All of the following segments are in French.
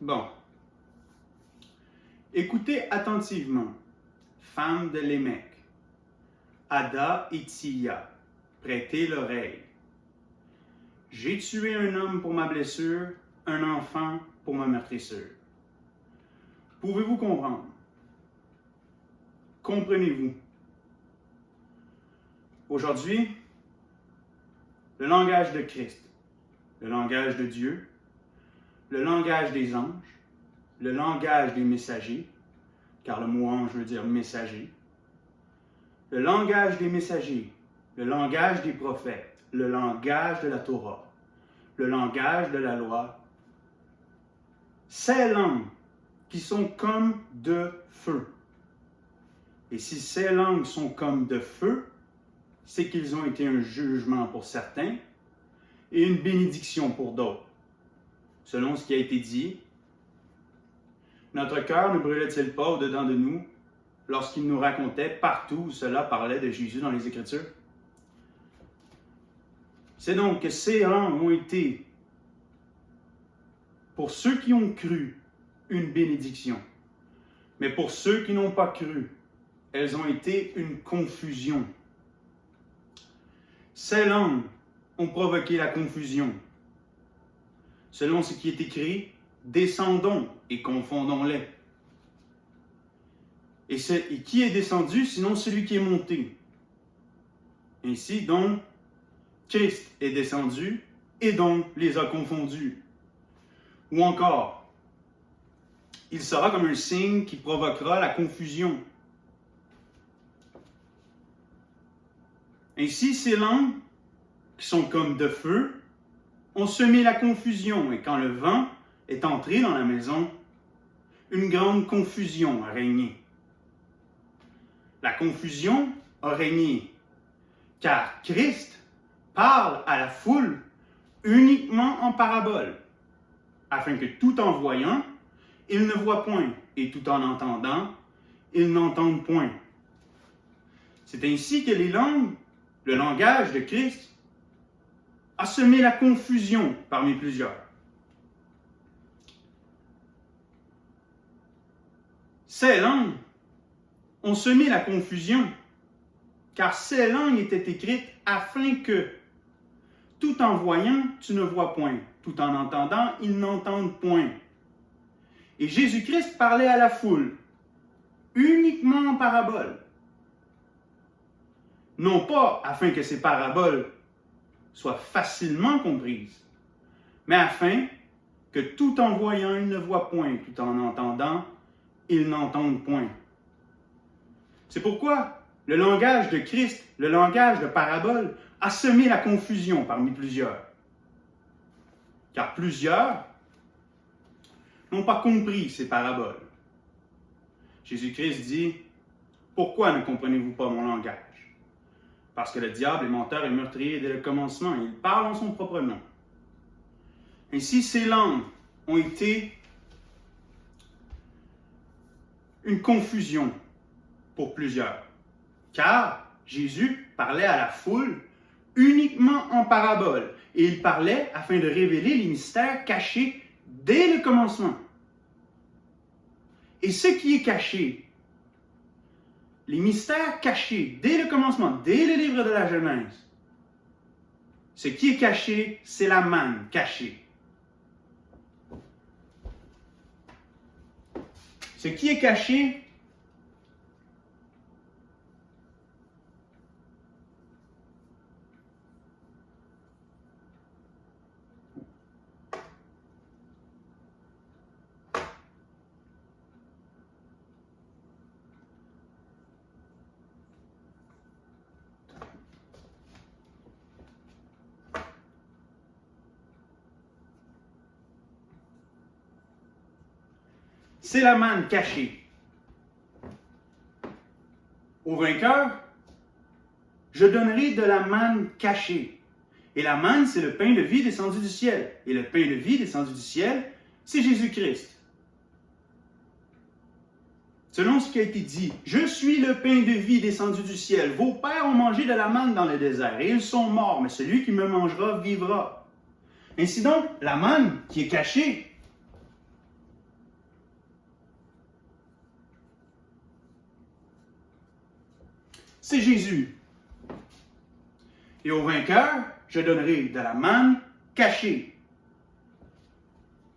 Bon. Écoutez attentivement, femmes de Lémec, Ada et Tilla, prêtez l'oreille. J'ai tué un homme pour ma blessure, un enfant pour ma meurtrissure. Pouvez-vous comprendre? Comprenez-vous? Aujourd'hui, le langage de Christ, le langage de Dieu, le langage des anges, le langage des messagers, car le mot ange veut dire messager, le langage des messagers, le langage des prophètes, le langage de la Torah, le langage de la loi, ces langues qui sont comme de feu. Et si ces langues sont comme de feu, c'est qu'ils ont été un jugement pour certains et une bénédiction pour d'autres. Selon ce qui a été dit, notre cœur ne brûlait-il pas au-dedans de nous lorsqu'il nous racontait partout où cela parlait de Jésus dans les Écritures? C'est donc que ces langues ont été, pour ceux qui ont cru, une bénédiction. Mais pour ceux qui n'ont pas cru, elles ont été une confusion. Ces langues ont provoqué la confusion. Selon ce qui est écrit, descendons et confondons-les. Et qui est descendu sinon celui qui est monté? Ainsi donc, Christ est descendu et donc les a confondus. Ou encore, il sera comme un signe qui provoquera la confusion. Ainsi, ces langues, qui sont comme de feu, ont semé la confusion, et quand le vent est entré dans la maison, une grande confusion a régné. La confusion a régné, car Christ parle à la foule uniquement en parabole, afin que tout en voyant, ils ne voient point, et tout en entendant, ils n'entendent point. C'est ainsi que les langues, le langage de Christ, a semé la confusion parmi plusieurs. Ces langues ont semé la confusion, car ces langues étaient écrites afin que, tout en voyant, tu ne vois point, tout en entendant, ils n'entendent point. Et Jésus-Christ parlait à la foule, uniquement en paraboles. Non pas afin que ces paraboles soient facilement comprises, mais afin que tout en voyant, ils ne voient point, tout en entendant, ils n'entendent point. C'est pourquoi le langage de Christ, le langage de parabole, a semé la confusion parmi plusieurs. Car plusieurs n'ont pas compris ces paraboles. Jésus-Christ dit, « Pourquoi ne comprenez-vous pas mon langage? Parce que le diable est menteur et meurtrier dès le commencement, et il parle en son propre nom. » Ainsi, ces langues ont été une confusion pour plusieurs, car Jésus parlait à la foule uniquement en parabole, et il parlait afin de révéler les mystères cachés dès le commencement. Et ce qui est caché, les mystères cachés dès le commencement, dès le livre de la Genèse, ce qui est caché, c'est la manne cachée. Ce qui est caché, c'est la manne cachée. Au vainqueur, je donnerai de la manne cachée. Et la manne, c'est le pain de vie descendu du ciel. Et le pain de vie descendu du ciel, c'est Jésus-Christ. Selon ce qui a été dit, « Je suis le pain de vie descendu du ciel. Vos pères ont mangé de la manne dans le désert, et ils sont morts, mais celui qui me mangera vivra. » Ainsi donc, la manne qui est cachée, c'est Jésus. Et au vainqueur, je donnerai de la manne cachée.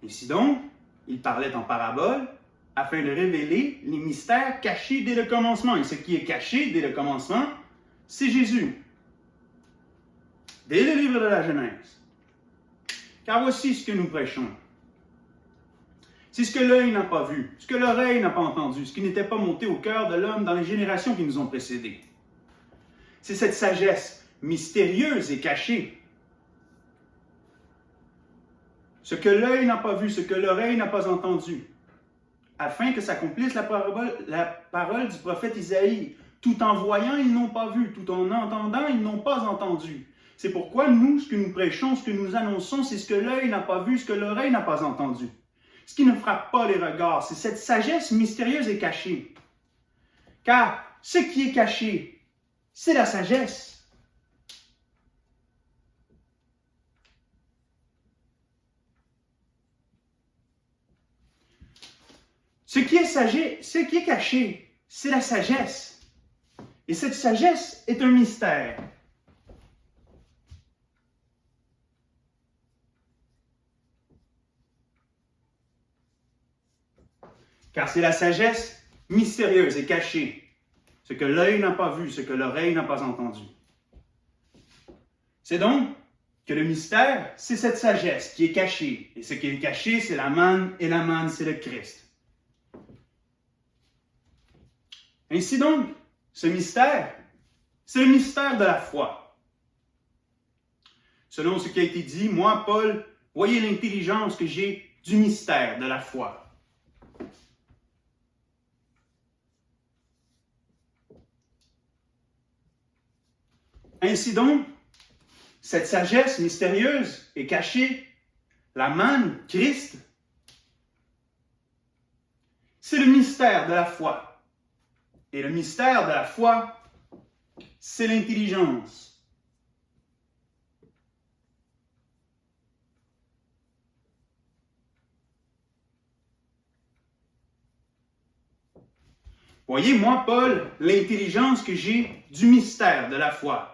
Ainsi donc, il parlait en parabole afin de révéler les mystères cachés dès le commencement. Et ce qui est caché dès le commencement, c'est Jésus. Dès le livre de la Genèse. Car voici ce que nous prêchons. C'est ce que l'œil n'a pas vu, ce que l'oreille n'a pas entendu, ce qui n'était pas monté au cœur de l'homme dans les générations qui nous ont précédés. C'est cette sagesse mystérieuse et cachée. Ce que l'œil n'a pas vu, ce que l'oreille n'a pas entendu, afin que s'accomplisse la parole du prophète Isaïe. Tout en voyant, ils n'ont pas vu, tout en entendant, ils n'ont pas entendu. C'est pourquoi nous, ce que nous prêchons, ce que nous annonçons, c'est ce que l'œil n'a pas vu, ce que l'oreille n'a pas entendu. Ce qui ne frappe pas les regards, c'est cette sagesse mystérieuse et cachée. Car ce qui est caché, c'est la sagesse. Ce qui est caché, c'est la sagesse. Et cette sagesse est un mystère. Car c'est la sagesse mystérieuse et cachée, ce que l'œil n'a pas vu, ce que l'oreille n'a pas entendu. C'est donc que le mystère, c'est cette sagesse qui est cachée. Et ce qui est caché, c'est la manne, et la manne, c'est le Christ. Ainsi donc, ce mystère, c'est le mystère de la foi. Selon ce qui a été dit, moi, Paul, voyez l'intelligence que j'ai du mystère de la foi. Ainsi donc, cette sagesse mystérieuse et cachée, la manne, Christ, c'est le mystère de la foi. Et le mystère de la foi, c'est l'intelligence. Voyez, moi, Paul, l'intelligence que j'ai du mystère de la foi.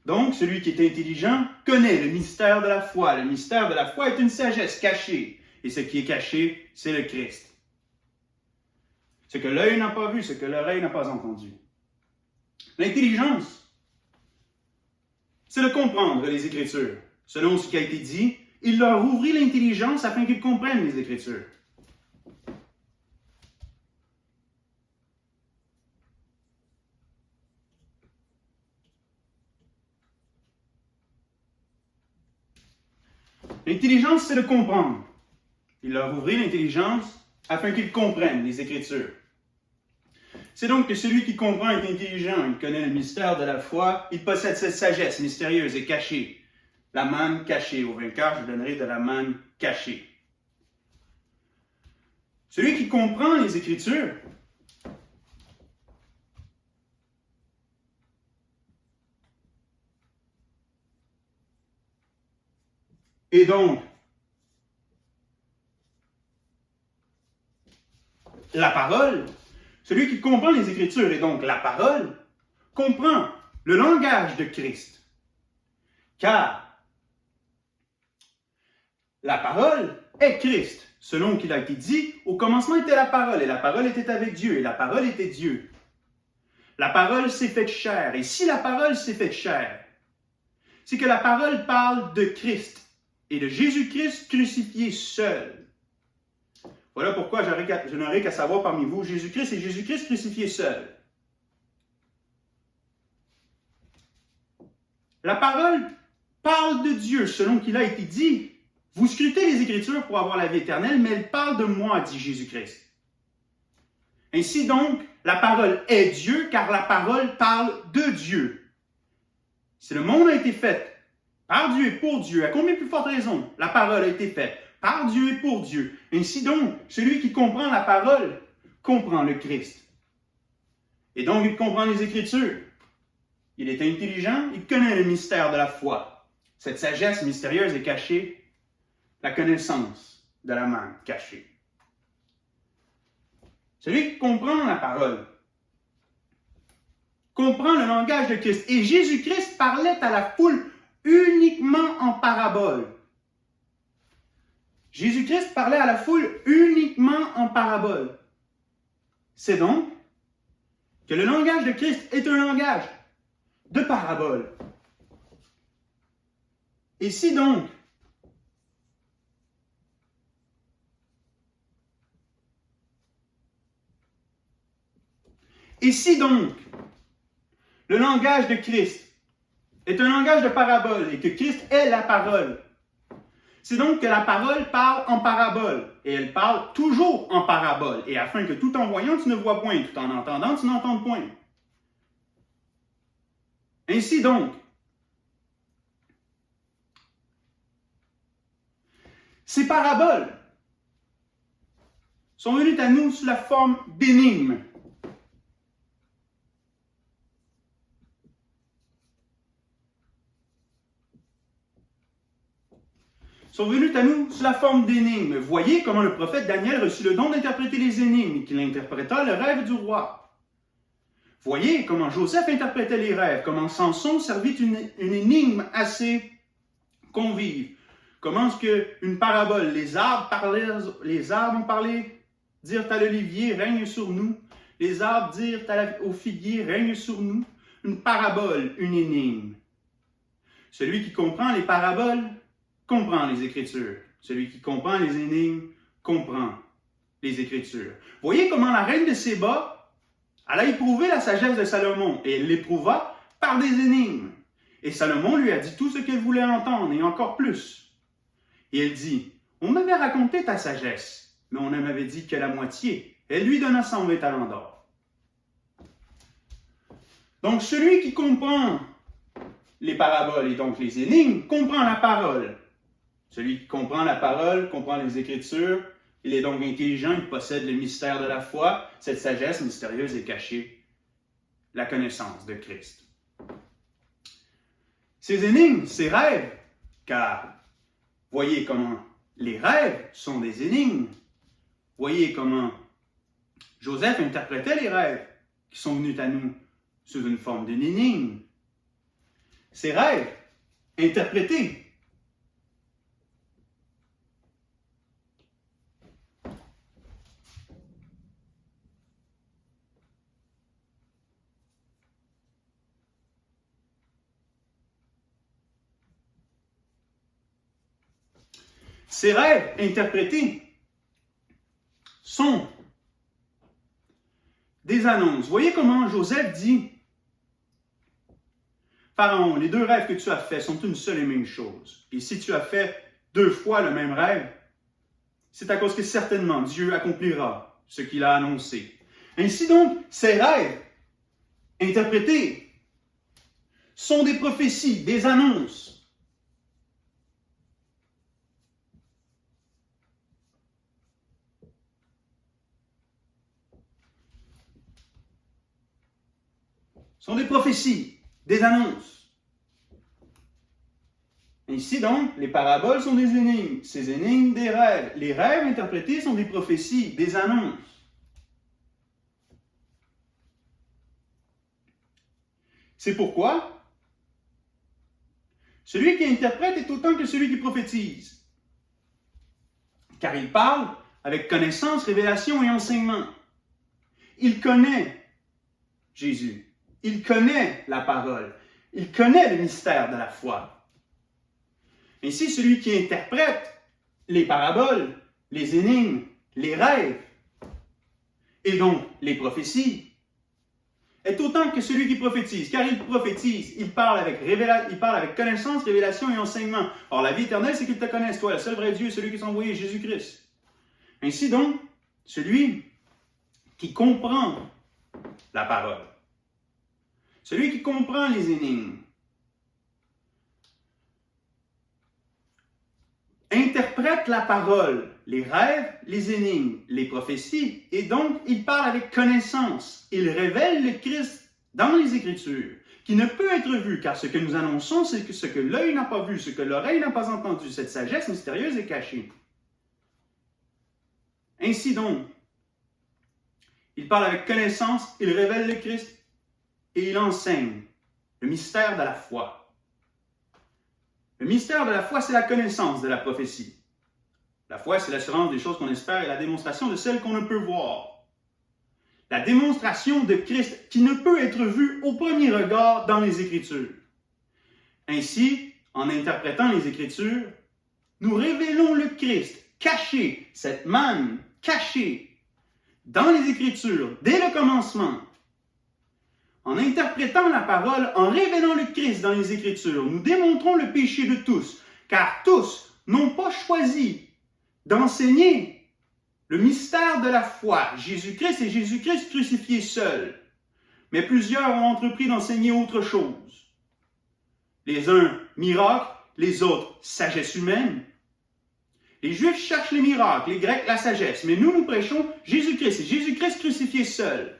Donc, celui qui est intelligent connaît le mystère de la foi. Le mystère de la foi est une sagesse cachée. Et ce qui est caché, c'est le Christ. Ce que l'œil n'a pas vu, ce que l'oreille n'a pas entendu. L'intelligence, c'est de comprendre les Écritures. Selon ce qui a été dit, il leur ouvrit l'intelligence afin qu'ils comprennent les Écritures. L'intelligence, c'est de comprendre. Il leur ouvrit l'intelligence afin qu'ils comprennent les Écritures. C'est donc que celui qui comprend est intelligent, il connaît le mystère de la foi, il possède cette sagesse mystérieuse et cachée. La manne cachée. Au vainqueur, je donnerai de la manne cachée. Celui qui comprend les Écritures et donc la parole, celui qui comprend les Écritures et donc la parole, comprend le langage de Christ. Car la parole est Christ. Selon qu'il a été dit, au commencement était la parole, et la parole était avec Dieu, et la parole était Dieu. La parole s'est faite chair, et si la parole s'est faite chair, c'est que la parole parle de Christ, et de Jésus-Christ crucifié seul. Voilà pourquoi je n'aurai qu'à savoir parmi vous Jésus-Christ et Jésus-Christ crucifié seul. La parole parle de Dieu, selon qu'il a été dit. Vous scrutez les Écritures pour avoir la vie éternelle, mais elle parle de moi, dit Jésus-Christ. Ainsi donc, la parole est Dieu, car la parole parle de Dieu. Si le monde a été fait par Dieu et pour Dieu, à combien plus forte raison, la parole a été faite par Dieu et pour Dieu. Ainsi donc, celui qui comprend la parole comprend le Christ. Et donc, il comprend les Écritures. Il est intelligent, il connaît le mystère de la foi. Cette sagesse mystérieuse et cachée, la connaissance de la manne cachée. Celui qui comprend la parole comprend le langage de Christ. Et Jésus-Christ parlait à la foule uniquement en parabole. Jésus-Christ parlait à la foule uniquement en parabole. C'est donc que le langage de Christ est un langage de parabole. Et si donc le langage de Christ est un langage de parabole et que Christ est la parole, c'est donc que la parole parle en parabole et elle parle toujours en parabole et afin que tout en voyant tu ne vois point, tout en entendant tu n'entends point. Ainsi donc, ces paraboles sont venues à nous sous la forme d'énigmes. Sont venus à nous sous la forme d'énigmes. Voyez comment le prophète Daniel reçut le don d'interpréter les énigmes et qu'il interpréta le rêve du roi. Voyez comment Joseph interprétait les rêves, comment Samson servit une énigme assez convive. Comment est-ce qu'une parabole, les arbres ont parlé, dirent à l'olivier, règne sur nous. Les arbres dirent au figuier, règne sur nous. Une parabole, une énigme. Celui qui comprend les paraboles comprend les Écritures. Celui qui comprend les énigmes comprend les Écritures. Voyez comment la reine de Séba, elle a éprouvé la sagesse de Salomon et elle l'éprouva par des énigmes. Et Salomon lui a dit tout ce qu'elle voulait entendre et encore plus. Et elle dit, on m'avait raconté ta sagesse, mais on ne m'avait dit que la moitié. Elle lui donna 120 talents d'or. Donc celui qui comprend les paraboles et donc les énigmes comprend la parole. Celui qui comprend la parole, comprend les Écritures, il est donc intelligent, il possède le mystère de la foi, cette sagesse mystérieuse est cachée, la connaissance de Christ. Ces énigmes, ces rêves, car voyez comment les rêves sont des énigmes, voyez comment Joseph interprétait les rêves qui sont venus à nous sous une forme d'une énigme. Ces rêves interprétés Ces rêves interprétés sont des annonces. Voyez comment Joseph dit, Pharaon, les deux rêves que tu as faits sont une seule et même chose. Et si tu as fait 2 fois le même rêve, c'est à cause que certainement Dieu accomplira ce qu'il a annoncé. Ainsi donc, ces rêves interprétés sont des prophéties, des annonces. Sont des prophéties, des annonces. Ainsi donc, les paraboles sont des énigmes, ces énigmes des rêves. Les rêves interprétés sont des prophéties, des annonces. C'est pourquoi celui qui interprète est autant que celui qui prophétise. Car il parle avec connaissance, révélation et enseignement. Il connaît Jésus. Il connaît la parole. Il connaît le mystère de la foi. Ainsi, celui qui interprète les paraboles, les énigmes, les rêves, et donc les prophéties, est autant que celui qui prophétise. Car il prophétise, il parle avec connaissance, révélation et enseignement. Or, la vie éternelle, c'est qu'il te connaisse, toi, le seul vrai Dieu, celui qui s'est envoyé, Jésus-Christ. Ainsi donc, celui qui comprend la parole, celui qui comprend les énigmes, interprète la parole, les rêves, les énigmes, les prophéties, et donc il parle avec connaissance. Il révèle le Christ dans les Écritures, qui ne peut être vu, car ce que nous annonçons, c'est que ce que l'œil n'a pas vu, ce que l'oreille n'a pas entendu, cette sagesse mystérieuse est cachée. Ainsi donc, il parle avec connaissance, il révèle le Christ, et il enseigne le mystère de la foi. Le mystère de la foi, c'est la connaissance de la prophétie. La foi, c'est l'assurance des choses qu'on espère et la démonstration de celles qu'on ne peut voir. La démonstration de Christ qui ne peut être vue au premier regard dans les Écritures. Ainsi, en interprétant les Écritures, nous révélons le Christ caché, cette manne cachée dans les Écritures dès le commencement. En interprétant la parole, en révélant le Christ dans les Écritures, nous démontrons le péché de tous, car tous n'ont pas choisi d'enseigner le mystère de la foi, Jésus-Christ et Jésus-Christ crucifié seul. Mais plusieurs ont entrepris d'enseigner autre chose. Les uns, miracles, les autres, sagesse humaine. Les Juifs cherchent les miracles, les Grecs, la sagesse, mais nous prêchons Jésus-Christ et Jésus-Christ crucifié seul.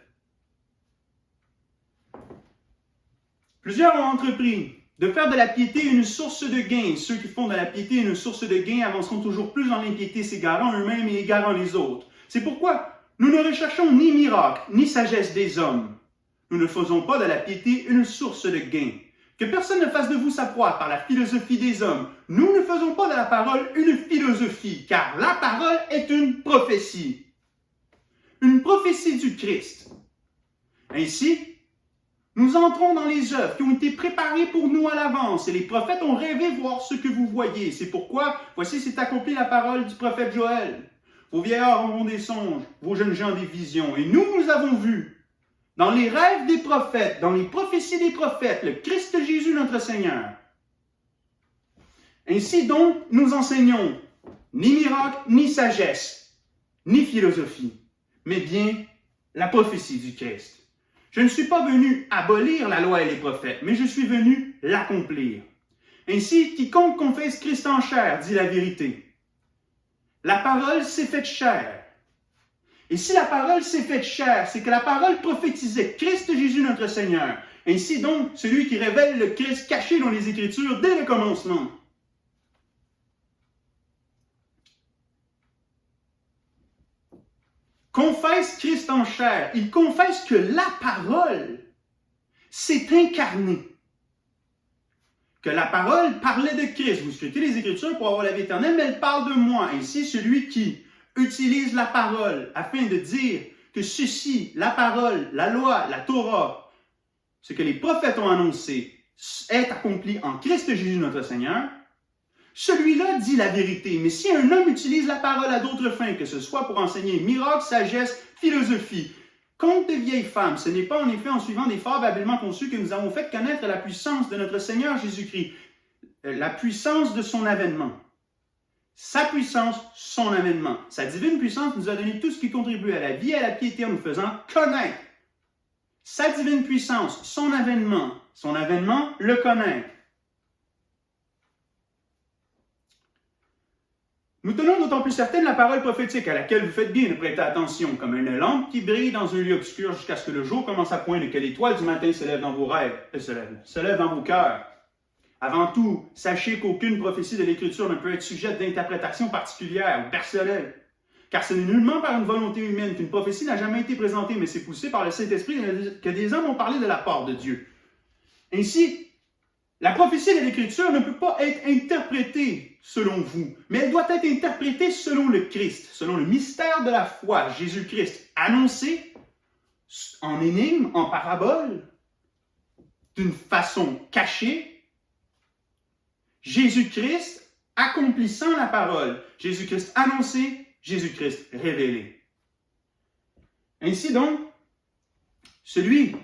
Plusieurs ont entrepris de faire de la piété une source de gain. Ceux qui font de la piété une source de gain avanceront toujours plus dans l'impiété, s'égarant eux-mêmes et égarant les autres. C'est pourquoi nous ne recherchons ni miracle, ni sagesse des hommes. Nous ne faisons pas de la piété une source de gain. Que personne ne fasse de vous sa proie par la philosophie des hommes. Nous ne faisons pas de la parole une philosophie, car la parole est une prophétie. Une prophétie du Christ. Ainsi, nous entrons dans les œuvres qui ont été préparées pour nous à l'avance, et les prophètes ont rêvé voir ce que vous voyez. C'est pourquoi, voici, s'est accomplie la parole du prophète Joël. Vos vieillards auront des songes, vos jeunes gens des visions. Et nous avons vu, dans les rêves des prophètes, dans les prophéties des prophètes, le Christ Jésus notre Seigneur. Ainsi donc, nous enseignons ni miracle, ni sagesse, ni philosophie, mais bien la prophétie du Christ. Je ne suis pas venu abolir la loi et les prophètes, mais je suis venu l'accomplir. Ainsi, quiconque confesse Christ en chair dit la vérité. La parole s'est faite chair. Et si la parole s'est faite chair, c'est que la parole prophétisait Christ Jésus notre Seigneur. Ainsi donc, celui qui révèle le Christ caché dans les Écritures dès le commencement. Confesse Christ en chair. Il confesse que la parole s'est incarnée. Que la parole parlait de Christ. Vous scrutez les Écritures pour avoir la vie éternelle, mais elle parle de moi. Ainsi, celui qui utilise la parole afin de dire que ceci, la parole, la loi, la Torah, ce que les prophètes ont annoncé, est accompli en Christ Jésus notre Seigneur, celui-là dit la vérité. Mais si un homme utilise la parole à d'autres fins, que ce soit pour enseigner miracle, sagesse, philosophie, conte de vieilles femmes, ce n'est pas en effet en suivant des fables habilement conçues que nous avons fait connaître la puissance de notre Seigneur Jésus-Christ, la puissance de son avènement. Sa puissance, son avènement. Sa divine puissance nous a donné tout ce qui contribue à la vie et à la piété en nous faisant connaître. Sa divine puissance, son avènement, le connaître. Nous tenons d'autant plus certaine la parole prophétique à laquelle vous faites bien de prêter attention, comme une lampe qui brille dans un lieu obscur jusqu'à ce que le jour commence à poindre et que l'étoile du matin se lève dans vos rêves, se lève dans vos cœurs. Avant tout, sachez qu'aucune prophétie de l'Écriture ne peut être sujette d'interprétation particulière ou personnelle, car ce n'est nullement par une volonté humaine qu'une prophétie n'a jamais été présentée, mais c'est poussé par le Saint-Esprit que des hommes ont parlé de la part de Dieu. Ainsi, la prophétie de l'Écriture ne peut pas être interprétée selon vous, mais elle doit être interprétée selon le Christ, selon le mystère de la foi, Jésus-Christ, annoncé en énigme, en parabole, d'une façon cachée, Jésus-Christ accomplissant la parole, Jésus-Christ annoncé, Jésus-Christ révélé. Ainsi donc, celui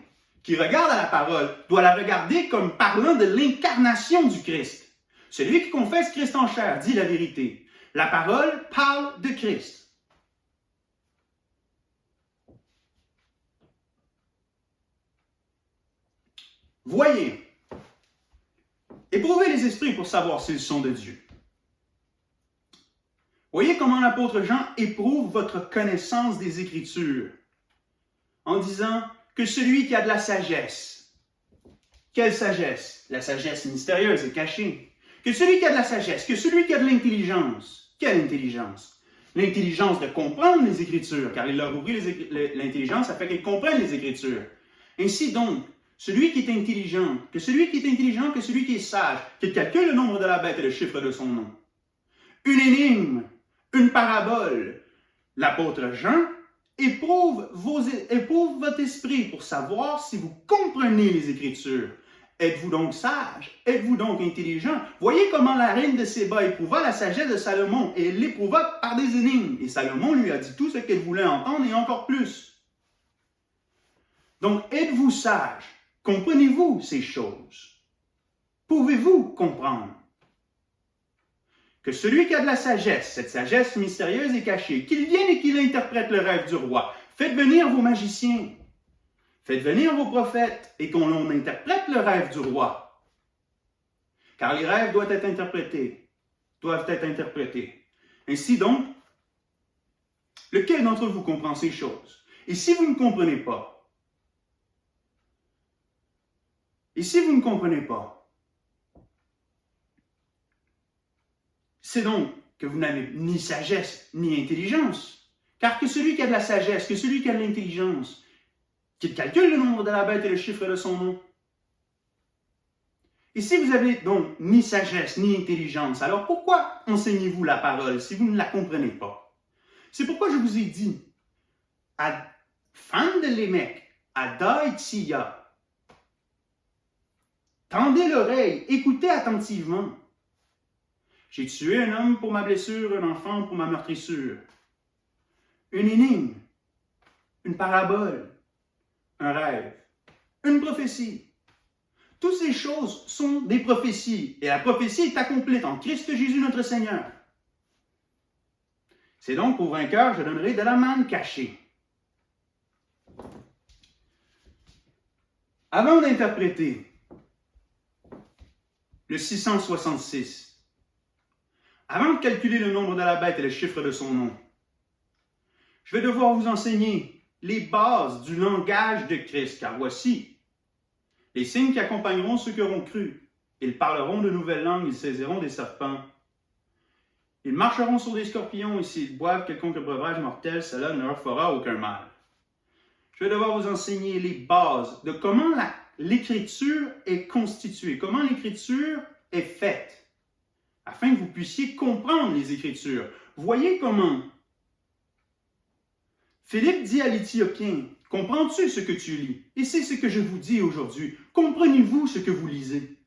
qui regarde à la parole doit la regarder comme parlant de l'incarnation du Christ. Celui qui confesse Christ en chair dit la vérité. La parole parle de Christ. Voyez, éprouvez les esprits pour savoir s'ils sont de Dieu. Voyez comment l'apôtre Jean éprouve votre connaissance des Écritures en disant que celui qui a de la sagesse, quelle sagesse? La sagesse mystérieuse et cachée. Que celui qui a de la sagesse, que celui qui a de l'intelligence, quelle intelligence? L'intelligence de comprendre les Écritures, car il leur ouvrit l'intelligence afin qu'ils comprennent les Écritures. Ainsi donc, celui qui est intelligent, que celui qui est intelligent, que celui qui est sage, qu'il calcule le nombre de la bête et le chiffre de son nom. Une énigme, une parabole. L'apôtre Jean éprouve votre esprit pour savoir si vous comprenez les Écritures. Êtes-vous donc sage? Êtes-vous donc intelligent? Voyez comment la reine de Séba éprouva la sagesse de Salomon, et elle l'éprouva par des énigmes. Et Salomon lui a dit tout ce qu'elle voulait entendre et encore plus. Donc, êtes-vous sage? Comprenez-vous ces choses? Pouvez-vous comprendre? Que celui qui a de la sagesse, cette sagesse mystérieuse et cachée, qu'il vienne et qu'il interprète le rêve du roi. Faites venir vos magiciens. Faites venir vos prophètes et qu'on interprète le rêve du roi. Car les rêves doivent être interprétés. Ainsi donc, lequel d'entre vous comprend ces choses? Et si vous ne comprenez pas, c'est donc que vous n'avez ni sagesse ni intelligence. Car que celui qui a de la sagesse, que celui qui a de l'intelligence, qu'il calcule le nombre de la bête et le chiffre de son nom. Et si vous avez donc ni sagesse ni intelligence, alors pourquoi enseignez-vous la parole si vous ne la comprenez pas? C'est pourquoi je vous ai dit, à fan de l'émec, à daïtia, tendez l'oreille, écoutez attentivement. J'ai tué un homme pour ma blessure, un enfant pour ma meurtrissure. Une énigme, une parabole, un rêve, une prophétie. Toutes ces choses sont des prophéties, et la prophétie est accomplie en Christ Jésus notre Seigneur. C'est donc au vainqueur, je donnerai de la manne cachée. Avant d'interpréter le 666, avant de calculer le nombre de la bête et le chiffre de son nom, je vais devoir vous enseigner les bases du langage de Christ, car voici les signes qui accompagneront ceux qui auront cru. Ils parleront de nouvelles langues, ils saisiront des serpents. Ils marcheront sur des scorpions, et s'ils boivent quelconque breuvage mortel, cela ne leur fera aucun mal. Je vais devoir vous enseigner les bases de comment l'Écriture est constituée, comment l'Écriture est faite, afin que vous puissiez comprendre les Écritures. Voyez comment Philippe dit à l'Éthiopien, « Comprends-tu ce que tu lis? Et c'est ce que je vous dis aujourd'hui. Comprenez-vous ce que vous lisez? »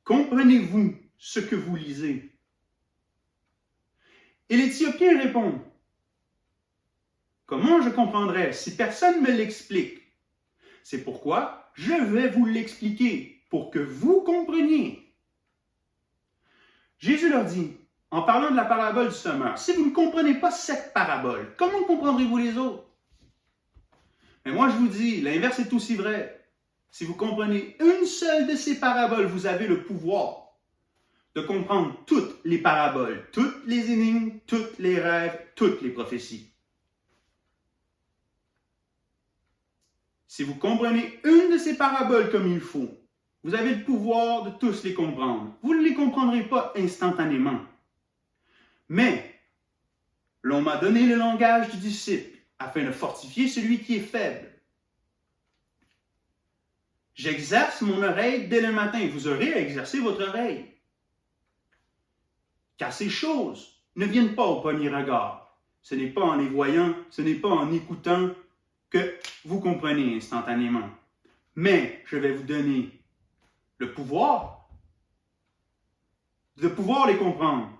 Comprenez-vous ce que vous lisez? Et l'Éthiopien répond, « Comment je comprendrais si personne ne me l'explique? C'est pourquoi je vais vous l'expliquer pour que vous compreniez. » Jésus leur dit, en parlant de la parabole du semeur, si vous ne comprenez pas cette parabole, comment comprendrez-vous les autres? Mais moi je vous dis, l'inverse est aussi vrai. Si vous comprenez une seule de ces paraboles, vous avez le pouvoir de comprendre toutes les paraboles, toutes les énigmes, tous les rêves, toutes les prophéties. Si vous comprenez une de ces paraboles comme il faut, vous avez le pouvoir de tous les comprendre. Vous ne les comprendrez pas instantanément. Mais l'on m'a donné le langage du disciple afin de fortifier celui qui est faible. J'exerce mon oreille dès le matin. Vous aurez à exercer votre oreille. Car ces choses ne viennent pas au premier regard. Ce n'est pas en les voyant, ce n'est pas en écoutant que vous comprenez instantanément. Mais je vais vous donner le pouvoir de pouvoir les comprendre.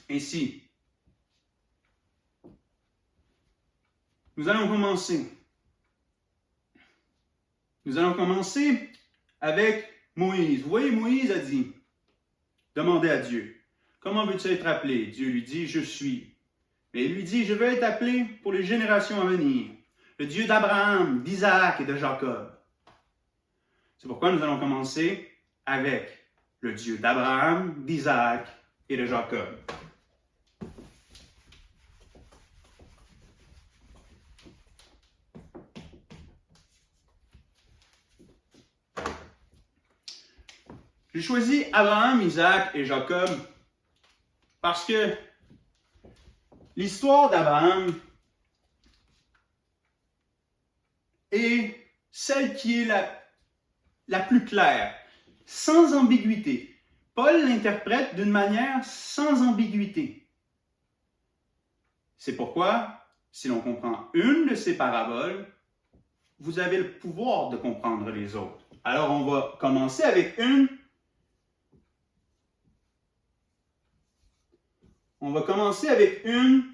Ainsi, nous allons commencer. Nous allons commencer avec Moïse. Vous voyez, Moïse a dit, demandez à Dieu, comment veux-tu être appelé? Dieu lui dit, je suis. Mais il lui dit, je veux être appelé pour les générations à venir, le Dieu d'Abraham, d'Isaac et de Jacob. C'est pourquoi nous allons commencer avec le Dieu d'Abraham, d'Isaac et de Jacob. J'ai choisi Abraham, Isaac et Jacob parce que l'histoire d'Abraham est celle qui est la plus claire, sans ambiguïté. Paul l'interprète d'une manière sans ambiguïté. C'est pourquoi, si l'on comprend une de ces paraboles, vous avez le pouvoir de comprendre les autres. Alors, on va commencer avec une. On va commencer avec une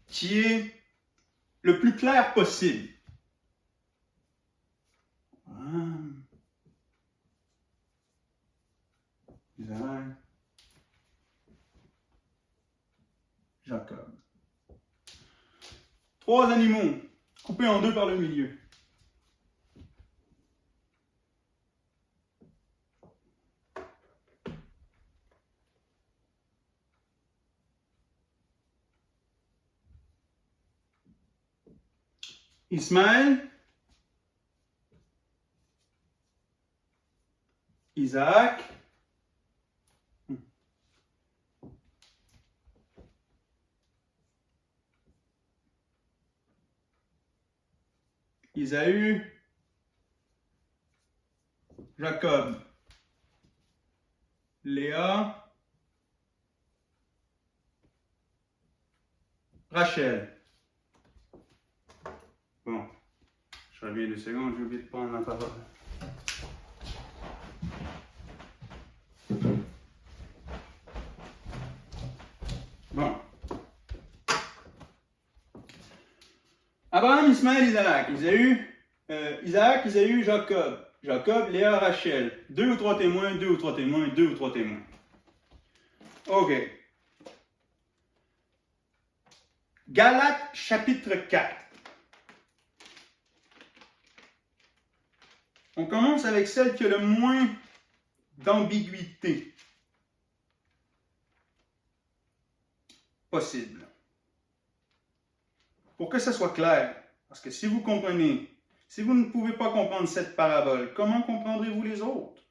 qui est le plus clair possible. Isaac, Jacob. 3 animaux, coupés en 2 par le milieu. Ismaël, Isaac, Isaü, Jacob, Léa, Rachel. Bon, je reviens 2 secondes, j'ai oublié de prendre la parole. Bon. Abraham, Ismaël, Isaac. Isaac, Isaü, Jacob. Jacob, Léa, Rachel. 2 ou 3 témoins, 2 ou 3 témoins, 2 ou 3 témoins. OK. Galates, chapitre 4. On commence avec celle qui a le moins d'ambiguïté possible. Pour que ça soit clair, parce que si vous comprenez, si vous ne pouvez pas comprendre cette parabole, comment comprendrez-vous les autres?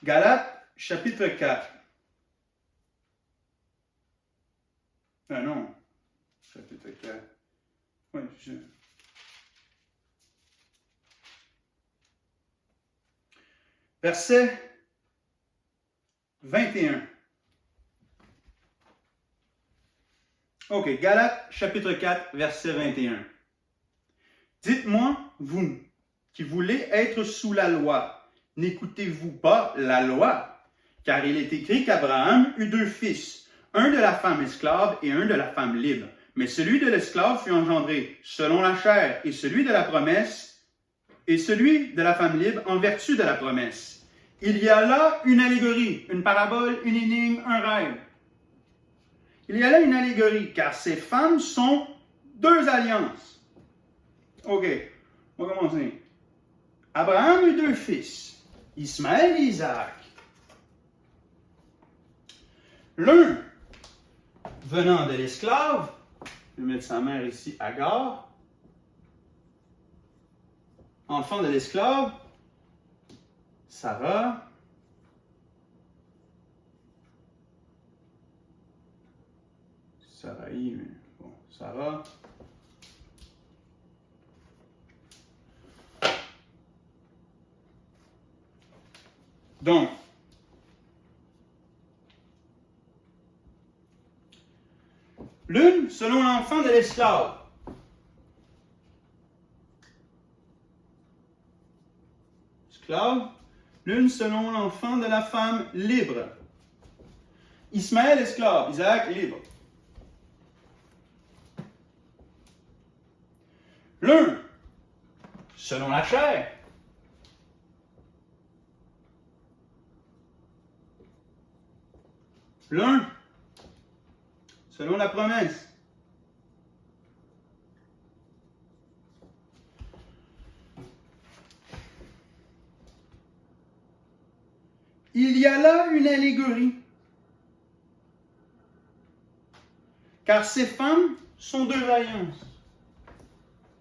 Galates, chapitre 4. Non, chapitre 4. Oui, Verset 21. OK, Galates, chapitre 4, verset 21. Dites-moi, vous, qui voulez être sous la loi, n'écoutez-vous pas la loi? Car il est écrit qu'Abraham eut 2 fils, un de la femme esclave et un de la femme libre. Mais celui de l'esclave fut engendré selon la chair, et celui de la promesse, et celui de la femme libre en vertu de la promesse. Il y a là une allégorie, une parabole, une énigme, un rêve. Il y a là une allégorie, car ces femmes sont 2 alliances. OK, on va commencer. Abraham eut 2 fils, Ismaël et Isaac. L'un venant de l'esclave, je vais mettre sa mère ici, Agar, enfant de l'esclave, Sarah, Sarai, mais bon, Sarah. Donc, l'une selon l'enfant de l'esclave. Esclave. L'une selon l'enfant de la femme libre. Ismaël esclave, Isaac libre. L'un selon la chair. L'un selon la promesse. Il y a là une allégorie. Car ces femmes sont deux alliances.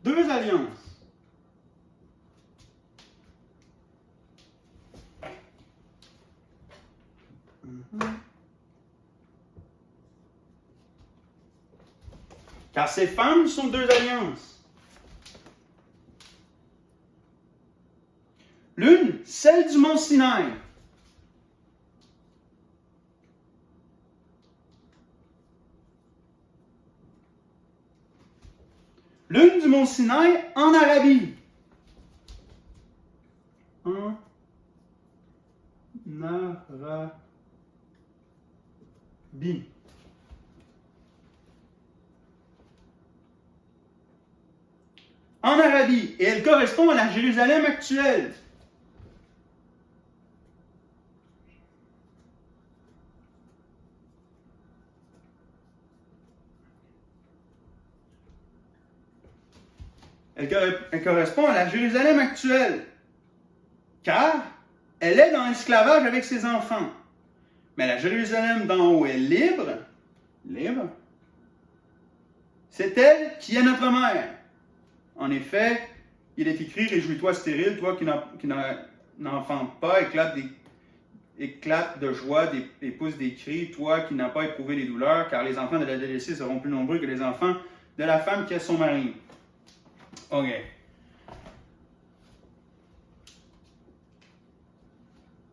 Deux alliances. Car ces femmes sont deux alliances. L'une, celle du mont Sinaï. L'une du mont Sinaï en Arabie. En Arabie. En Arabie. Et elle correspond à la Jérusalem actuelle. Elle correspond à la Jérusalem actuelle, car elle est dans l'esclavage avec ses enfants. Mais la Jérusalem d'en haut est libre, c'est elle qui est notre mère. En effet, il est écrit, réjouis-toi stérile, toi qui n'enfantes pas, éclate de joie et pousse des cris, toi qui n'as pas éprouvé les douleurs, car les enfants de la délaissée seront plus nombreux que les enfants de la femme qui a son mari. OK.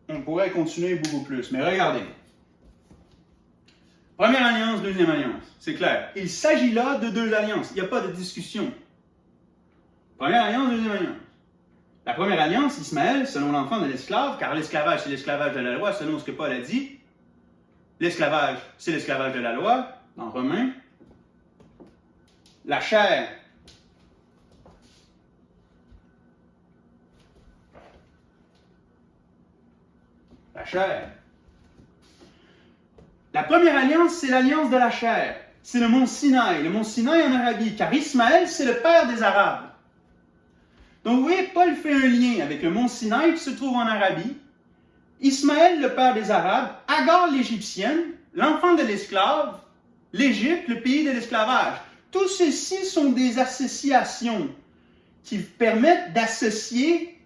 On pourrait continuer beaucoup plus, mais regardez. Première alliance, deuxième alliance. C'est clair. Il s'agit là de deux alliances. Il n'y a pas de discussion. Première alliance, deuxième alliance. La première alliance, Ismaël, selon l'enfant de l'esclave, car l'esclavage, c'est l'esclavage de la loi, selon ce que Paul a dit. L'esclavage, c'est l'esclavage de la loi, dans Romains. La chair, La première alliance, c'est l'alliance de la chair. C'est le mont Sinaï en Arabie, car Ismaël, c'est le père des Arabes. Donc vous voyez, Paul fait un lien avec le mont Sinaï qui se trouve en Arabie, Ismaël, le père des Arabes, Agar l'Égyptienne, l'enfant de l'esclave, l'Égypte, le pays de l'esclavage. Tout ceci sont des associations qui permettent d'associer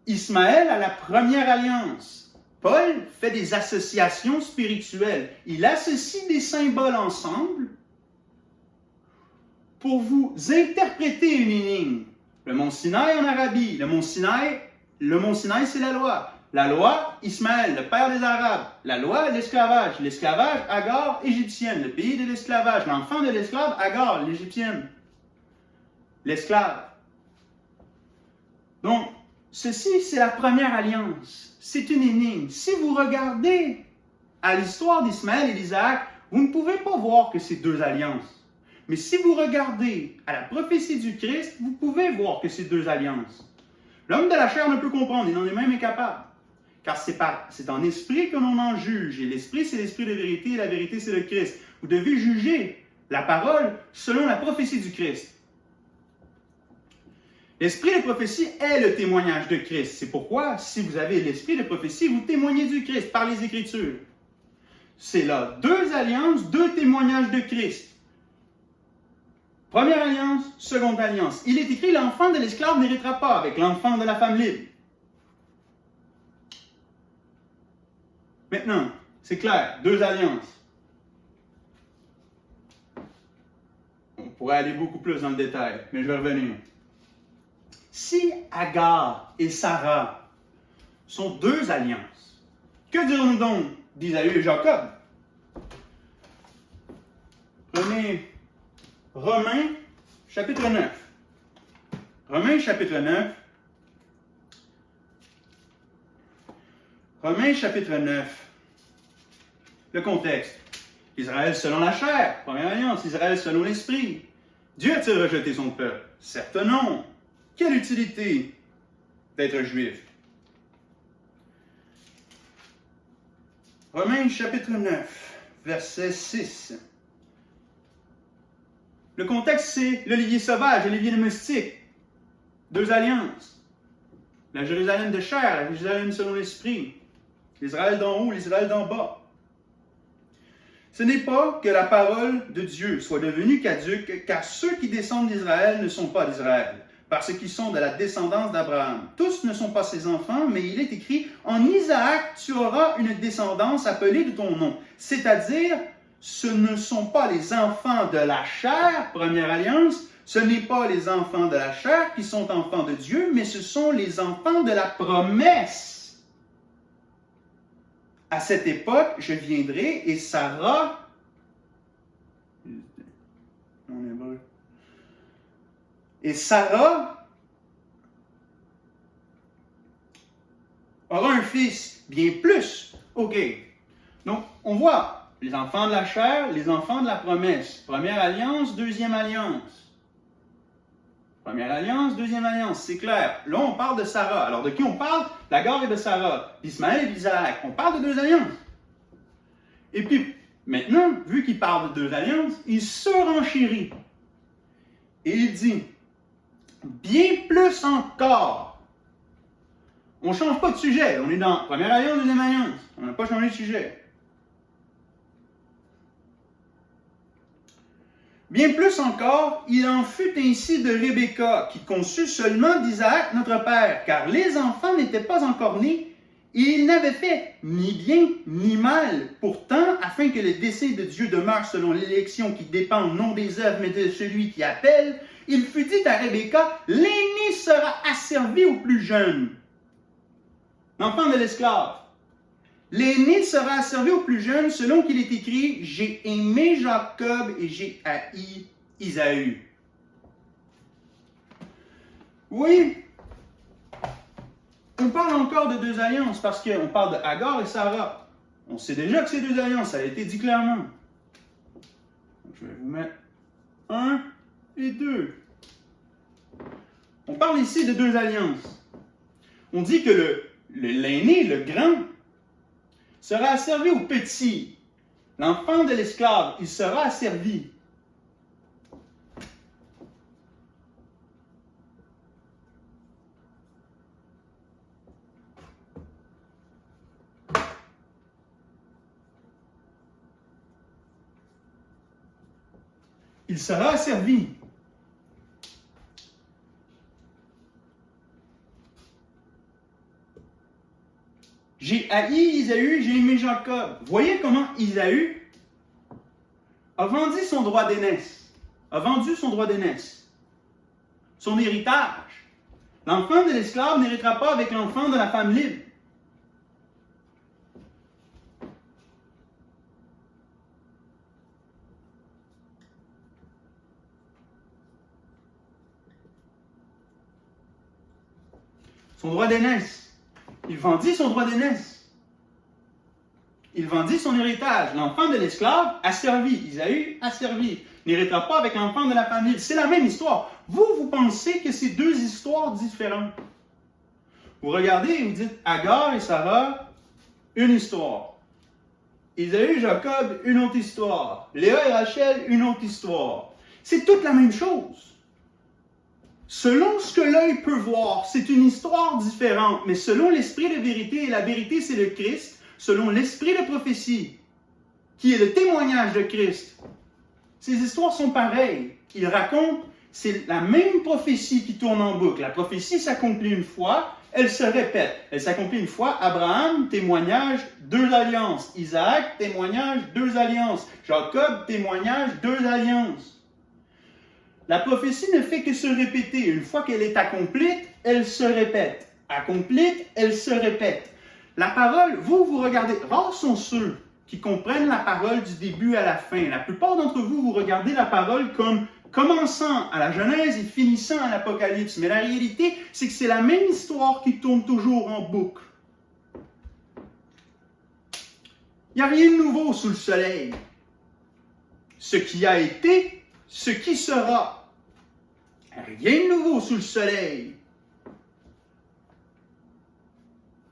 Ismaël à la première alliance. Paul fait des associations spirituelles. Il associe des symboles ensemble pour vous interpréter une énigme. Le mont Sinaï en Arabie. Le mont Sinaï, c'est la loi. La loi, Ismaël, le père des Arabes. La loi, l'esclavage. L'esclavage, Agar, égyptienne, le pays de l'esclavage. L'enfant de l'esclave, Agar, l'égyptienne. L'esclave. Donc, ceci, c'est la première alliance. C'est une énigme. Si vous regardez à l'histoire d'Ismaël et d'Isaac, vous ne pouvez pas voir que c'est deux alliances. Mais si vous regardez à la prophétie du Christ, vous pouvez voir que c'est deux alliances. L'homme de la chair ne peut comprendre, il en est même incapable. Car c'est en esprit que l'on en juge. Et l'esprit, c'est l'esprit de vérité, et la vérité, c'est le Christ. Vous devez juger la parole selon la prophétie du Christ. L'esprit de prophétie est le témoignage de Christ. C'est pourquoi, si vous avez l'esprit de prophétie, vous témoignez du Christ par les Écritures. C'est là deux alliances, deux témoignages de Christ. Première alliance, seconde alliance. Il est écrit, l'enfant de l'esclave n'héritera pas avec l'enfant de la femme libre. Maintenant, c'est clair, deux alliances. On pourrait aller beaucoup plus dans le détail, mais je vais revenir. Si Agar et Sarah sont deux alliances, que dirons-nous donc d'Isaü et Jacob? Prenez Romains, chapitre 9. Romains, chapitre 9. Romains, chapitre 9. Le contexte. Israël selon la chair, première alliance. Israël selon l'esprit. Dieu a-t-il rejeté son peuple? Certes non. Quelle utilité d'être juif? Romains chapitre 9, verset 6. Le contexte, c'est l'olivier sauvage, l'olivier domestique. Deux alliances. La Jérusalem de chair, la Jérusalem selon l'esprit. L'Israël d'en haut, l'Israël d'en bas. Ce n'est pas que la parole de Dieu soit devenue caduque, car ceux qui descendent d'Israël ne sont pas d'Israël, parce qu'ils sont de la descendance d'Abraham. Tous ne sont pas ses enfants, mais il est écrit, « En Isaac, tu auras une descendance appelée de ton nom. » C'est-à-dire, ce ne sont pas les enfants de la chair, première alliance, ce n'est pas les enfants de la chair qui sont enfants de Dieu, mais ce sont les enfants de la promesse. À cette époque, je viendrai et Sarah, en hébreu, et Sarah aura un fils, bien plus. OK. Donc, on voit les enfants de la chair, les enfants de la promesse. Première alliance, deuxième alliance. Première alliance, deuxième alliance, c'est clair. Là, on parle de Sarah. Alors, de qui on parle? D'Agar et de Sarah, d'Ismaël et d'Isaac. On parle de deux alliances. Et puis, maintenant, vu qu'il parle de deux alliances, il surenchérit. Et il dit, bien plus encore. On ne change pas de sujet. On est dans première alliance, deuxième alliance. On n'a pas changé de sujet. Bien plus encore, il en fut ainsi de Rebecca, qui conçut seulement d'Isaac notre père, car les enfants n'étaient pas encore nés, et il n'avait fait ni bien ni mal. Pourtant, afin que le dessein de Dieu demeure selon l'élection qui dépend non des œuvres, mais de celui qui appelle, il fut dit à Rebecca, l'aîné sera asservi au plus jeune. L'enfant de l'esclave. L'aîné sera asservi au plus jeune, selon qu'il est écrit, j'ai aimé Jacob et j'ai haï Isaü. Oui, on parle encore de deux alliances parce qu'on parle de Agar et Sarah. On sait déjà que c'est deux alliances, ça a été dit clairement. Donc, je vais vous mettre 1 et 2. On parle ici de deux alliances. On dit que l'aîné, le grand, sera asservi au petit. L'enfant de l'esclave, il sera asservi. Il sera asservi. J'ai haï Isaü, j'ai aimé Jacob. Voyez comment Isaü a vendu son droit d'aînesse. Son héritage. L'enfant de l'esclave n'héritera pas avec l'enfant de la femme libre. Son droit d'aînesse. Il vendit son droit d'aînesse. Il vendit son héritage. L'enfant de l'esclave a servi. Isaü a servi. N'héritera pas avec l'enfant de la famille. C'est la même histoire. Vous pensez que c'est deux histoires différentes. Vous regardez et vous dites Agar et Sarah, une histoire. Isaü et Jacob, une autre histoire. Léa et Rachel, une autre histoire. C'est toute la même chose. Selon ce que l'œil peut voir, c'est une histoire différente, mais selon l'esprit de vérité, et la vérité c'est le Christ, selon l'esprit de prophétie, qui est le témoignage de Christ, ces histoires sont pareilles. Ils racontent, c'est la même prophétie qui tourne en boucle. La prophétie s'accomplit une fois, elle se répète. Elle s'accomplit une fois, Abraham, témoignage, deux alliances. Isaac, témoignage, deux alliances. Jacob, témoignage, deux alliances. La prophétie ne fait que se répéter. Une fois qu'elle est accomplie, elle se répète. Accomplie, elle se répète. La parole, vous regardez, rares sont ceux qui comprennent la parole du début à la fin. La plupart d'entre vous, vous regardez la parole comme commençant à la Genèse et finissant à l'Apocalypse. Mais la réalité, c'est que c'est la même histoire qui tourne toujours en boucle. Il n'y a rien de nouveau sous le soleil. Ce qui a été, ce qui sera. Rien de nouveau sous le soleil.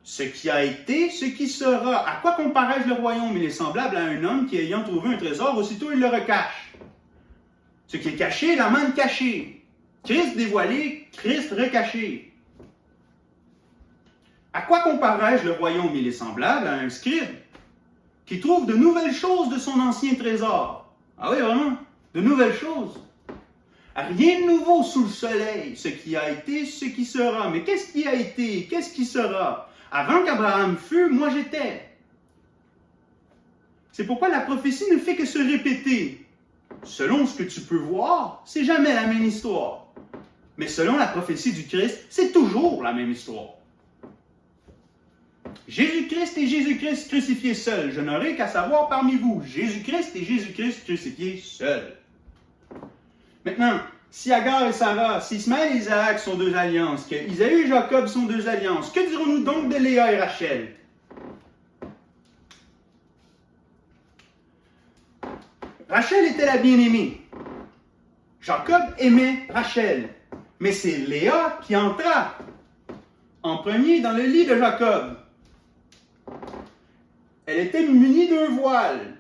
Ce qui a été, ce qui sera. À quoi comparais-je le royaume? Il est semblable à un homme qui, ayant trouvé un trésor, aussitôt il le recache. Ce qui est caché, la manne cachée. Christ dévoilé, Christ recaché. À quoi comparais-je le royaume? Il est semblable à un scribe qui trouve de nouvelles choses de son ancien trésor. Ah oui, vraiment, de nouvelles choses. Rien de nouveau sous le soleil, ce qui a été, ce qui sera. Mais qu'est-ce qui a été, qu'est-ce qui sera? Avant qu'Abraham fût, moi j'étais. C'est pourquoi la prophétie ne fait que se répéter. Selon ce que tu peux voir, c'est jamais la même histoire. Mais selon la prophétie du Christ, c'est toujours la même histoire. Jésus-Christ et Jésus-Christ crucifiés seuls. Je n'aurai qu'à savoir parmi vous, Jésus-Christ et Jésus-Christ crucifiés seuls. Maintenant, si Agar et Sarah, si Ismaël et Isaac sont deux alliances, que Isaü et Jacob sont deux alliances, que dirons-nous donc de Léa et Rachel? Rachel était la bien-aimée. Jacob aimait Rachel. Mais c'est Léa qui entra en premier dans le lit de Jacob. Elle était munie d'un voile,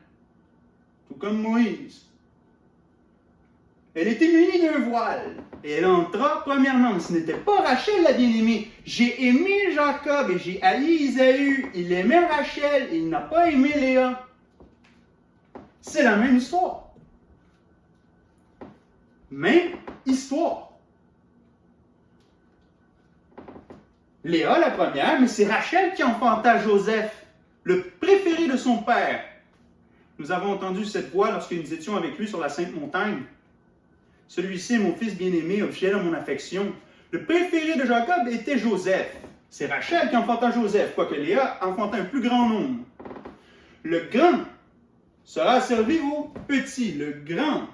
tout comme Moïse. Elle était munie d'un voile. Et elle entra premièrement. Ce n'était pas Rachel la bien-aimée. J'ai aimé Jacob et j'ai haï Isaü. Il aimait Rachel, il n'a pas aimé Léa. C'est la même histoire. Même histoire. Léa, la première, mais c'est Rachel qui enfanta Joseph, le préféré de son père. Nous avons entendu cette voix lorsque nous étions avec lui sur la Sainte Montagne. Celui-ci est mon fils bien-aimé, objet de mon affection. Le préféré de Jacob était Joseph. C'est Rachel qui enfanta Joseph, quoique Léa enfanta un plus grand nombre. Le grand sera servi au petit. Le grand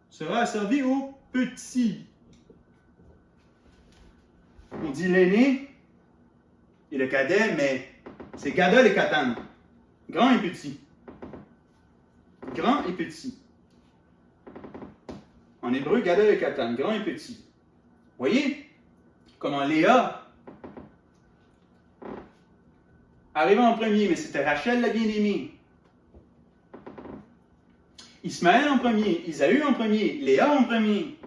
sera servi au petit. On dit l'aîné et le cadet, mais c'est Gadol et Katan. Grand et petit. Grand et petit. En hébreu, Gadol et Katan, grand et petit. Voyez comment Léa arriva en premier, mais c'était Rachel la bien-aimée. Ismaël en premier, Isaü en premier, Léa en premier.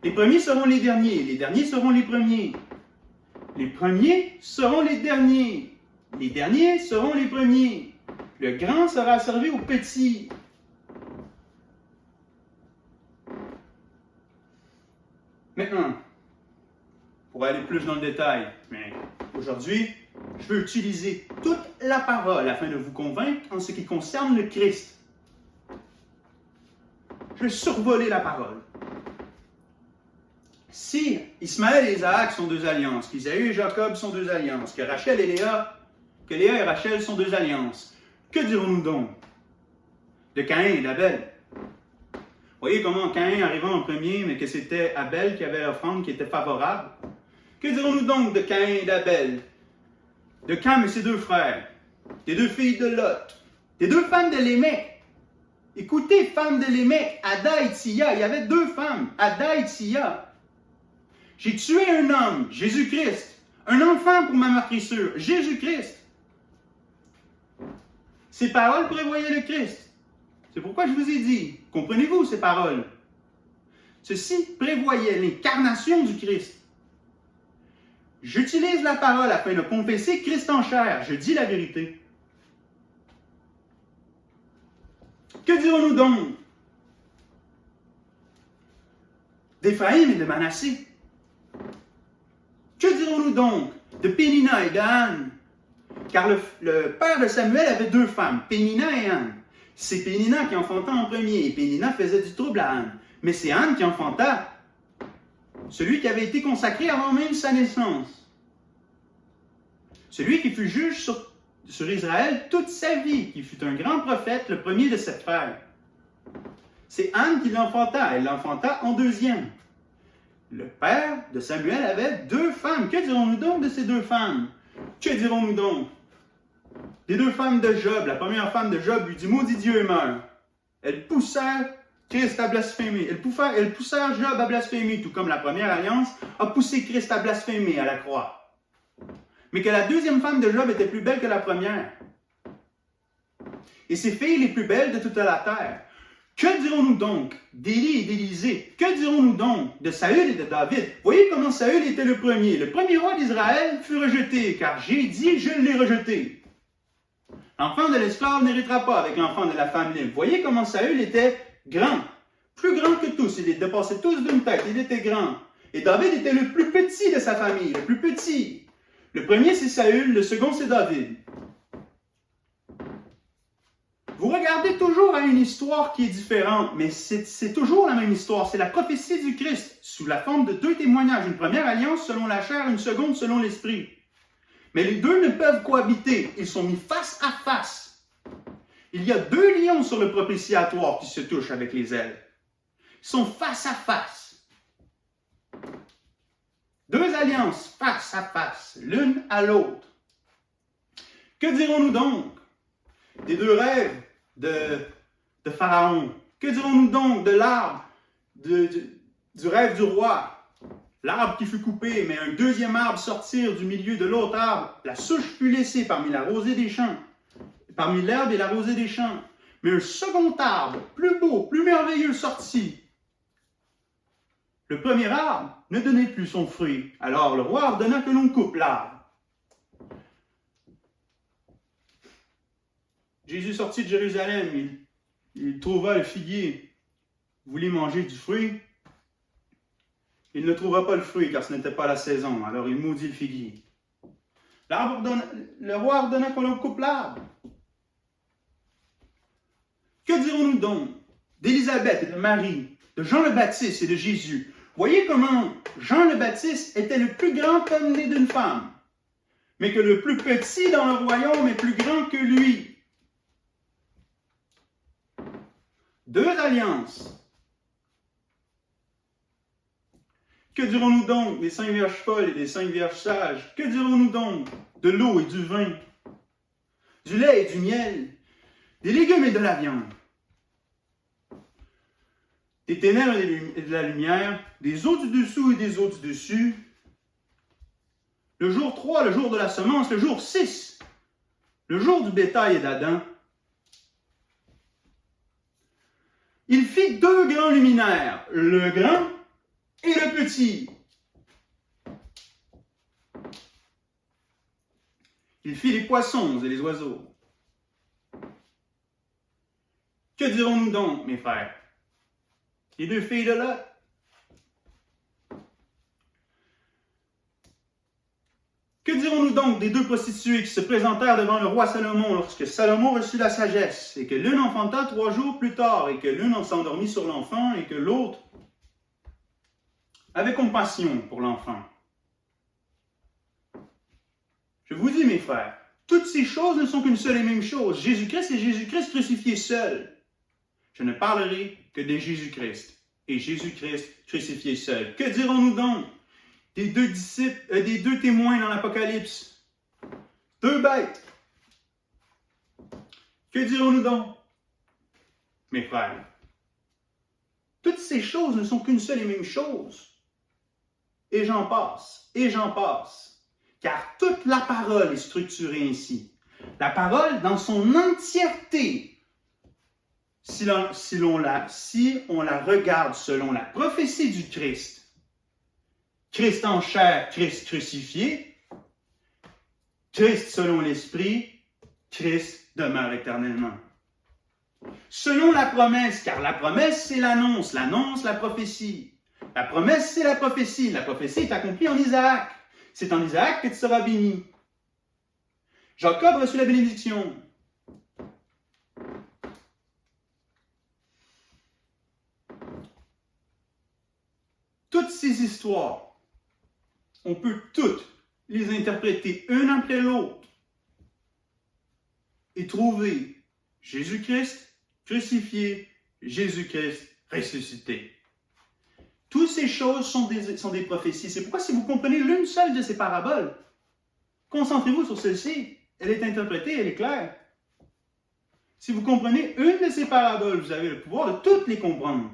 Les premiers seront les derniers seront les premiers. Les premiers seront les derniers seront les premiers. Le grand sera servi au petit. Maintenant, pour aller plus dans le détail, mais aujourd'hui, je veux utiliser toute la parole afin de vous convaincre en ce qui concerne le Christ. Je vais survoler la parole. Si Ismaël et Isaac sont deux alliances, qu'Isaü et Jacob sont deux alliances, que Léa et Rachel sont deux alliances, que dirons-nous donc de Caïn et d'Abel? Voyez comment Caïn arriva en premier, mais que c'était Abel qui avait l'offrande qui était favorable. Que dirons-nous donc de Caïn et d'Abel? De Cam et ses deux frères, des deux filles de Lot, des deux femmes de Lémec. Écoutez, femmes de Lémec, Ada et Tia, il y avait deux femmes, Ada et Tia. J'ai tué un homme, Jésus-Christ, un enfant pour ma meurtrissure, Jésus-Christ. Ces paroles prévoyaient le Christ. C'est pourquoi je vous ai dit, comprenez-vous ces paroles? Ceci prévoyait l'incarnation du Christ. J'utilise la parole afin de confesser Christ en chair. Je dis la vérité. Que dirons-nous donc d'Éphraïm et de Manassé? Que dirons-nous donc de Pénina et d'Anne? Car le père de Samuel avait deux femmes, Pénina et Anne. C'est Pénina qui enfanta en premier, et Pénina faisait du trouble à Anne. Mais c'est Anne qui enfanta celui qui avait été consacré avant même sa naissance. Celui qui fut juge sur Israël toute sa vie, qui fut un grand prophète, le premier de sept frères. C'est Anne qui l'enfanta, elle l'enfanta en deuxième. Le père de Samuel avait deux femmes. Que dirons-nous donc de ces deux femmes? Que dirons-nous donc des deux femmes de Job? La première femme de Job lui dit « Maudit Dieu et meurt ». Elles poussèrent Christ à blasphémer. Elles poussèrent Job à blasphémer, tout comme la première alliance a poussé Christ à blasphémer à la croix. Mais que la deuxième femme de Job était plus belle que la première. Et ses filles les plus belles de toute la terre. Que dirons-nous donc d'Élie et d'Élisée? Que dirons-nous donc de Saül et de David? Voyez comment Saül était le premier. Le premier roi d'Israël fut rejeté, car j'ai dit, je l'ai rejeté. L'enfant de l'esclave n'héritera pas avec l'enfant de la femme libre. Voyez comment Saül était grand, plus grand que tous. Il dépassait tous d'une tête, il était grand. Et David était le plus petit de sa famille, le plus petit. Le premier c'est Saül, le second c'est David. Vous regardez toujours à une histoire qui est différente, mais c'est toujours la même histoire. C'est la prophétie du Christ, sous la forme de deux témoignages. Une première alliance selon la chair, une seconde selon l'esprit. Mais les deux ne peuvent cohabiter. Ils sont mis face à face. Il y a deux lions sur le propitiatoire qui se touchent avec les ailes. Ils sont face à face. Deux alliances face à face, l'une à l'autre. Que dirons-nous donc des deux rêves de Pharaon? Que dirons-nous donc de l'arbre du rêve du roi? L'arbre qui fut coupé, mais un deuxième arbre sortir du milieu de l'autre arbre. La souche fut laissée parmi la rosée des champs, parmi l'herbe et la rosée des champs. Mais un second arbre, plus beau, plus merveilleux, sortit. Le premier arbre ne donnait plus son fruit. Alors le roi ordonna que l'on coupe l'arbre. Jésus sortit de Jérusalem, il trouva le figuier, voulait manger du fruit. Il ne trouva pas le fruit car ce n'était pas la saison, alors il maudit le figuier. Le roi ordonna qu'on coupe l'arbre. Que dirons-nous donc d'Élisabeth et de Marie, de Jean le Baptiste et de Jésus? Voyez comment Jean le Baptiste était le plus grand homme né d'une femme, mais que le plus petit dans le royaume est plus grand que lui. Deux alliances. Que dirons-nous donc des 5 vierges folles et des 5 vierges sages? Que dirons-nous donc de l'eau et du vin, du lait et du miel, des légumes et de la viande, des ténèbres et de la lumière, des eaux du dessous et des eaux du dessus, le jour 3, le jour de la semence, le jour 6, le jour du bétail et d'Adam? Il fit deux grands luminaires, le grand et le petit. Il fit les poissons et les oiseaux. Que dirons-nous donc, mes frères? Les deux filles de Lot. Que dirons-nous donc des deux prostituées qui se présentèrent devant le roi Salomon lorsque Salomon reçut la sagesse, et que l'une enfanta 3 jours plus tard, et que l'une s'endormit sur l'enfant, et que l'autre avait compassion pour l'enfant? Je vous dis, mes frères, toutes ces choses ne sont qu'une seule et même chose. Jésus-Christ et Jésus-Christ crucifié seul. Je ne parlerai que de Jésus-Christ et Jésus-Christ crucifié seul. Que dirons-nous donc des deux disciples, des deux témoins dans l'Apocalypse? Deux bêtes. Que dirons-nous donc, mes frères? Toutes ces choses ne sont qu'une seule et même chose. Et j'en passe, et j'en passe. Car toute la parole est structurée ainsi. La parole dans son entièreté, si on la regarde selon la prophétie du Christ, Christ en chair, Christ crucifié, Christ selon l'Esprit, Christ demeure éternellement. Selon la promesse, car la promesse c'est l'annonce, la prophétie. La promesse c'est la prophétie est accomplie en Isaac. C'est en Isaac que tu seras béni. Jacob reçut la bénédiction. Toutes ces histoires, on peut toutes les interpréter une après l'autre et trouver Jésus-Christ crucifié, Jésus-Christ ressuscité. Toutes ces choses sont des prophéties. C'est pourquoi si vous comprenez l'une seule de ces paraboles, concentrez-vous sur celle-ci. Elle est interprétée, elle est claire. Si vous comprenez une de ces paraboles, vous avez le pouvoir de toutes les comprendre.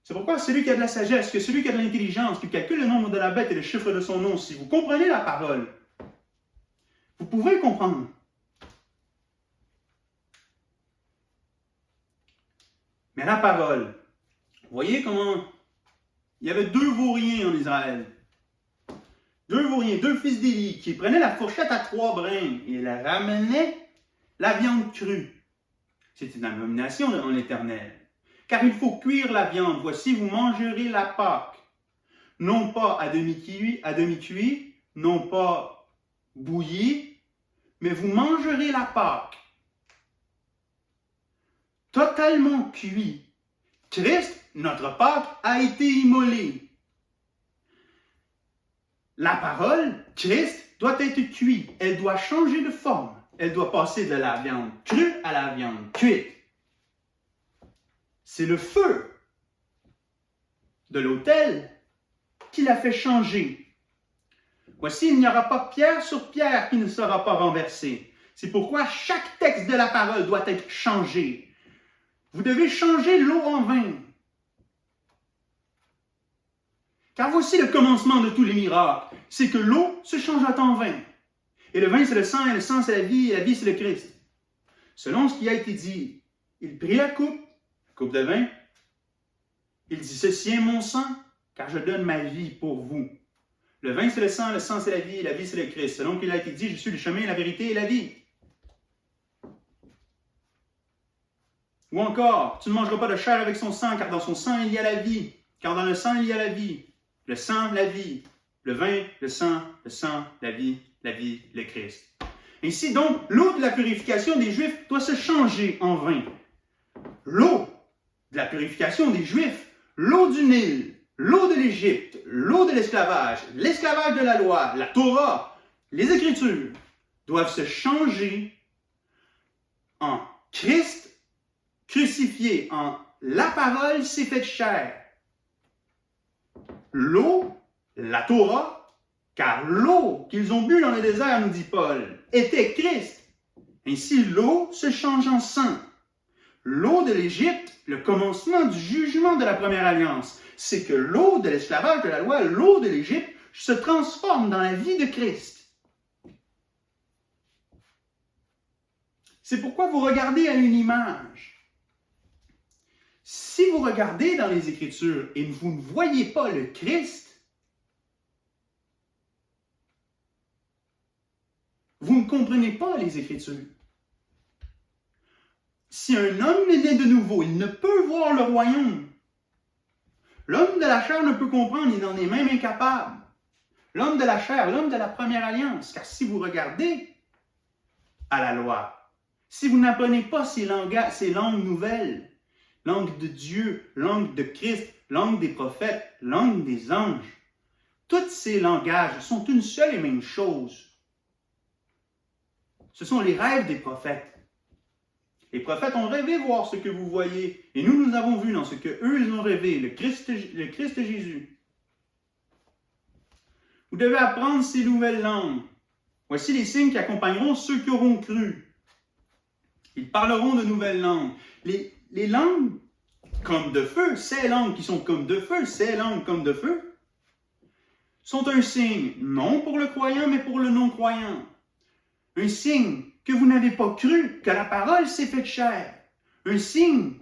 C'est pourquoi celui qui a de la sagesse, que celui qui a de l'intelligence, qui calcule le nombre de la bête et le chiffre de son nom, si vous comprenez la parole, vous Vous pouvez comprendre. Mais la parole, vous voyez comment il y avait deux vauriens en Israël. Deux vauriens, deux fils d'Élie, qui prenaient la fourchette à 3 brins et la ramenaient la viande crue. C'est une abomination devant l'Éternel. Car il faut cuire la viande. Voici, vous mangerez la Pâque. Non pas à demi-cuit, non pas bouilli, mais vous mangerez la Pâque. Totalement cuit. Christ, notre Pâque, a été immolé. La parole, Christ, doit être cuite. Elle doit changer de forme. Elle doit passer de la viande crue à la viande cuite. C'est le feu de l'autel qui l'a fait changer. Voici, il n'y aura pas pierre sur pierre qui ne sera pas renversée. C'est pourquoi chaque texte de la parole doit être changé. Vous devez changer l'eau en vin. Car voici le commencement de tous les miracles. C'est que l'eau se changea en vin. Et le vin, c'est le sang, et le sang, c'est la vie, et la vie, c'est le Christ. Selon ce qui a été dit, il prit la coupe de vin. Il dit, ceci est mon sang, car je donne ma vie pour vous. Le vin, c'est le sang, c'est la vie, et la vie, c'est le Christ. Selon qu'il a été dit, je suis le chemin, la vérité et la vie. Ou encore, tu ne mangeras pas de chair avec son sang, car dans son sang, il y a la vie. Car dans le sang, il y a la vie. Le sang, la vie. Le vin, le sang, la vie, le Christ. Ainsi donc, l'eau de la purification des Juifs doit se changer en vin. L'eau de la purification des Juifs, l'eau du Nil, l'eau de l'Égypte, l'eau de l'esclavage de la loi, la Torah, les Écritures, doivent se changer en Christ crucifié, en la parole s'est faite chair. L'eau, la Torah, car l'eau qu'ils ont bu dans le désert, nous dit Paul, était Christ. Ainsi, l'eau se change en sang. L'eau de l'Égypte, le commencement du jugement de la première alliance, c'est que l'eau de l'esclavage de la loi, l'eau de l'Égypte, se transforme dans la vie de Christ. C'est pourquoi vous regardez à une image. Si vous regardez dans les Écritures et vous ne voyez pas le Christ, vous ne comprenez pas les Écritures. Si un homme est né de nouveau, il ne peut voir le royaume. L'homme de la chair ne peut comprendre, il en est même incapable. L'homme de la chair, l'homme de la première alliance, car si vous regardez à la loi, si vous n'apprenez pas ces langues nouvelles, langue de Dieu, langue de Christ, langue des prophètes, langue des anges, tous ces langages sont une seule et même chose. Ce sont les rêves des prophètes. Les prophètes ont rêvé voir ce que vous voyez, et nous avons vu dans ce que eux ils ont rêvé, le Christ Jésus. Vous devez apprendre ces nouvelles langues. Voici les signes qui accompagneront ceux qui auront cru. Ils parleront de nouvelles langues. Les langues comme de feu, ces langues qui sont comme de feu, ces langues comme de feu, sont un signe, non pour le croyant, mais pour le non-croyant. Un signe que vous n'avez pas cru, que la parole s'est faite chair. Un signe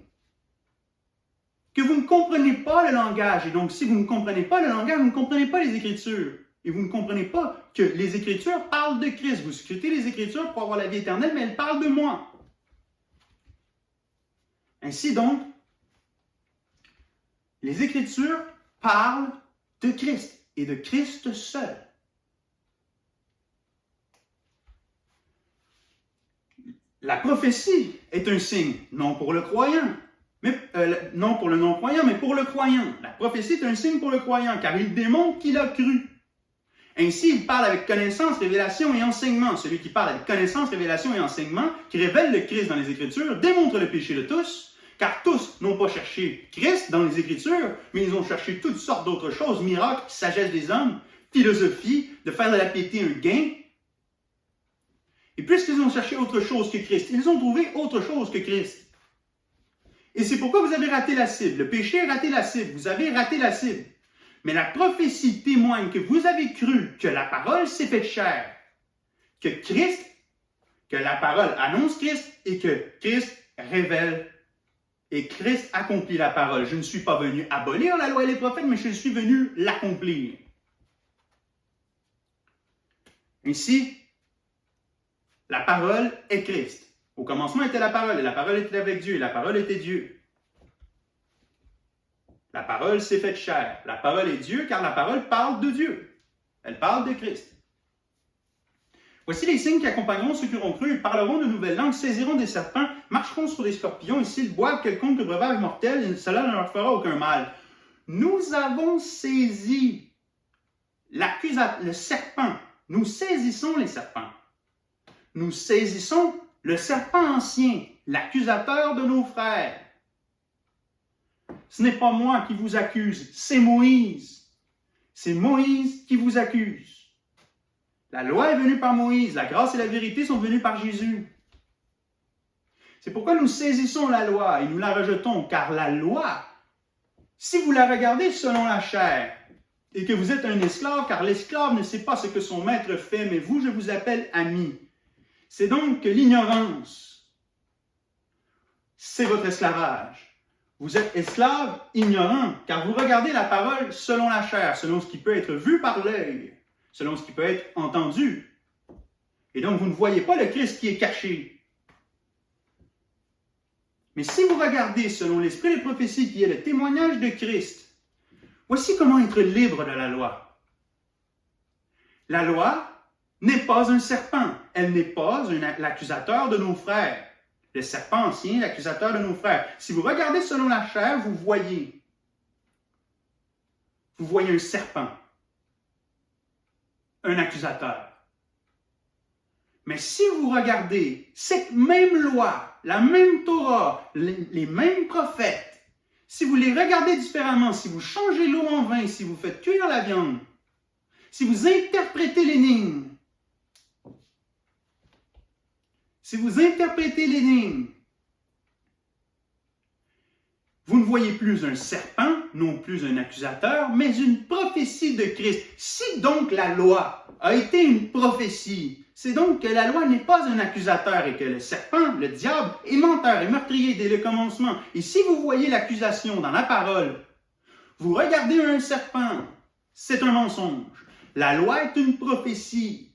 que vous ne comprenez pas le langage. Et donc, si vous ne comprenez pas le langage, vous ne comprenez pas les Écritures. Et vous ne comprenez pas que les Écritures parlent de Christ. Vous scrutez les Écritures pour avoir la vie éternelle, mais elles parlent de moi. Ainsi donc, les Écritures parlent de Christ et de Christ seul. La prophétie est un signe, non pour le croyant, non pour le non-croyant, mais pour le croyant. La prophétie est un signe pour le croyant, car il démontre qu'il a cru. Ainsi, il parle avec connaissance, révélation et enseignement. Celui qui parle avec connaissance, révélation et enseignement, qui révèle le Christ dans les Écritures, démontre le péché de tous, car tous n'ont pas cherché Christ dans les Écritures, mais ils ont cherché toutes sortes d'autres choses, miracles, sagesse des hommes, philosophie, de faire de la piété un gain. Et puisqu'ils ont cherché autre chose que Christ, ils ont trouvé autre chose que Christ. Et c'est pourquoi vous avez raté la cible. Le péché a raté la cible. Vous avez raté la cible. Mais la prophétie témoigne que vous avez cru que la parole s'est faite chair, que la parole annonce Christ et que Christ révèle et Christ accomplit la parole. Je ne suis pas venu abolir la loi et les prophètes, mais je suis venu l'accomplir. Ainsi, la parole est Christ. Au commencement était la parole, et la parole était avec Dieu, et la parole était Dieu. La parole s'est faite chair. La parole est Dieu, car la parole parle de Dieu. Elle parle de Christ. Voici les signes qui accompagneront ceux qui auront cru. Ils parleront de nouvelles langues, saisiront des serpents, marcheront sur des scorpions, et s'ils boivent quelconque breuvage mortel, cela ne leur fera aucun mal. Nous avons saisi le serpent. Nous saisissons les serpents. Nous saisissons le serpent ancien, l'accusateur de nos frères. Ce n'est pas moi qui vous accuse, c'est Moïse. C'est Moïse qui vous accuse. La loi est venue par Moïse, la grâce et la vérité sont venues par Jésus. C'est pourquoi nous saisissons la loi et nous la rejetons, car la loi, si vous la regardez selon la chair, et que vous êtes un esclave, car l'esclave ne sait pas ce que son maître fait, mais vous, je vous appelle ami. C'est donc que l'ignorance, c'est votre esclavage. Vous êtes esclave, ignorant, car vous regardez la parole selon la chair, selon ce qui peut être vu par l'œil, selon ce qui peut être entendu. Et donc, vous ne voyez pas le Christ qui est caché. Mais si vous regardez selon l'esprit des prophéties, qui est le témoignage de Christ, voici comment être libre de la loi. La loi n'est pas un serpent. Elle n'est pas l'accusateur de nos frères. Le serpent ancien, l'accusateur de nos frères. Si vous regardez selon la chair, vous voyez un serpent, un accusateur. Mais si vous regardez cette même loi, la même Torah, les mêmes prophètes, si vous les regardez différemment, si vous changez l'eau en vin, si vous faites cuire la viande, si vous interprétez l'énigme, vous ne voyez plus un serpent, non plus un accusateur, mais une prophétie de Christ. Si donc la loi a été une prophétie, c'est donc que la loi n'est pas un accusateur et que le serpent, le diable, est menteur et meurtrier dès le commencement. Et si vous voyez l'accusation dans la parole, vous regardez un serpent, c'est un mensonge. La loi est une prophétie.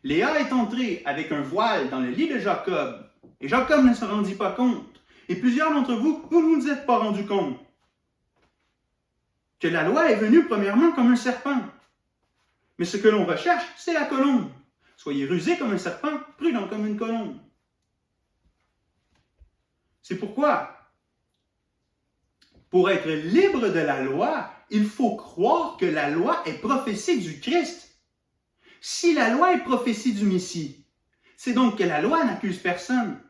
Léa est entrée avec un voile dans le lit de Jacob, et Jacob ne se rendit pas compte. Et plusieurs d'entre vous, vous ne vous êtes pas rendu compte que la loi est venue premièrement comme un serpent. Mais ce que l'on recherche, c'est la colombe. Soyez rusés comme un serpent, prudents comme une colombe. C'est pourquoi, pour être libre de la loi, il faut croire que la loi est prophétie du Christ. Si la loi est prophétie du Messie, c'est donc que la loi n'accuse personne.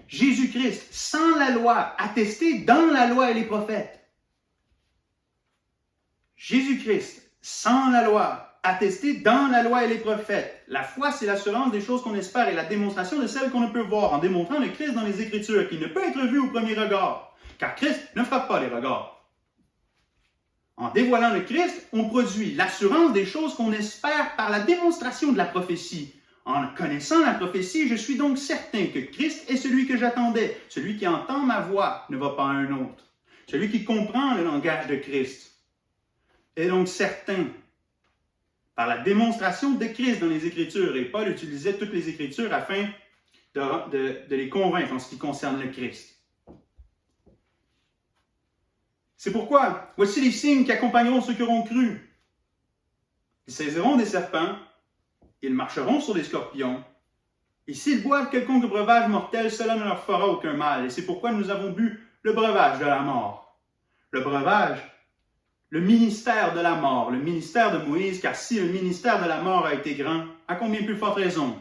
Jésus-Christ, sans la loi, attesté dans la loi et les prophètes. Jésus-Christ, sans la loi, attesté dans la loi et les prophètes. La foi, c'est l'assurance des choses qu'on espère et la démonstration de celles qu'on ne peut voir, en démontrant le Christ dans les Écritures, qui ne peut être vu au premier regard, car Christ ne frappe pas les regards. En dévoilant le Christ, on produit l'assurance des choses qu'on espère par la démonstration de la prophétie. En connaissant la prophétie, je suis donc certain que Christ est celui que j'attendais. Celui qui entend ma voix ne va pas à un autre. Celui qui comprend le langage de Christ est donc certain par la démonstration de Christ dans les Écritures. Et Paul utilisait toutes les Écritures afin de les convaincre en ce qui concerne le Christ. C'est pourquoi, voici les signes qui accompagneront ceux qui auront cru. Ils saisiront des serpents, ils marcheront sur des scorpions, et s'ils boivent quelconque breuvage mortel, cela ne leur fera aucun mal. Et c'est pourquoi nous avons bu le breuvage de la mort. Le breuvage, le ministère de la mort, le ministère de Moïse, car si le ministère de la mort a été grand, à combien plus forte raison?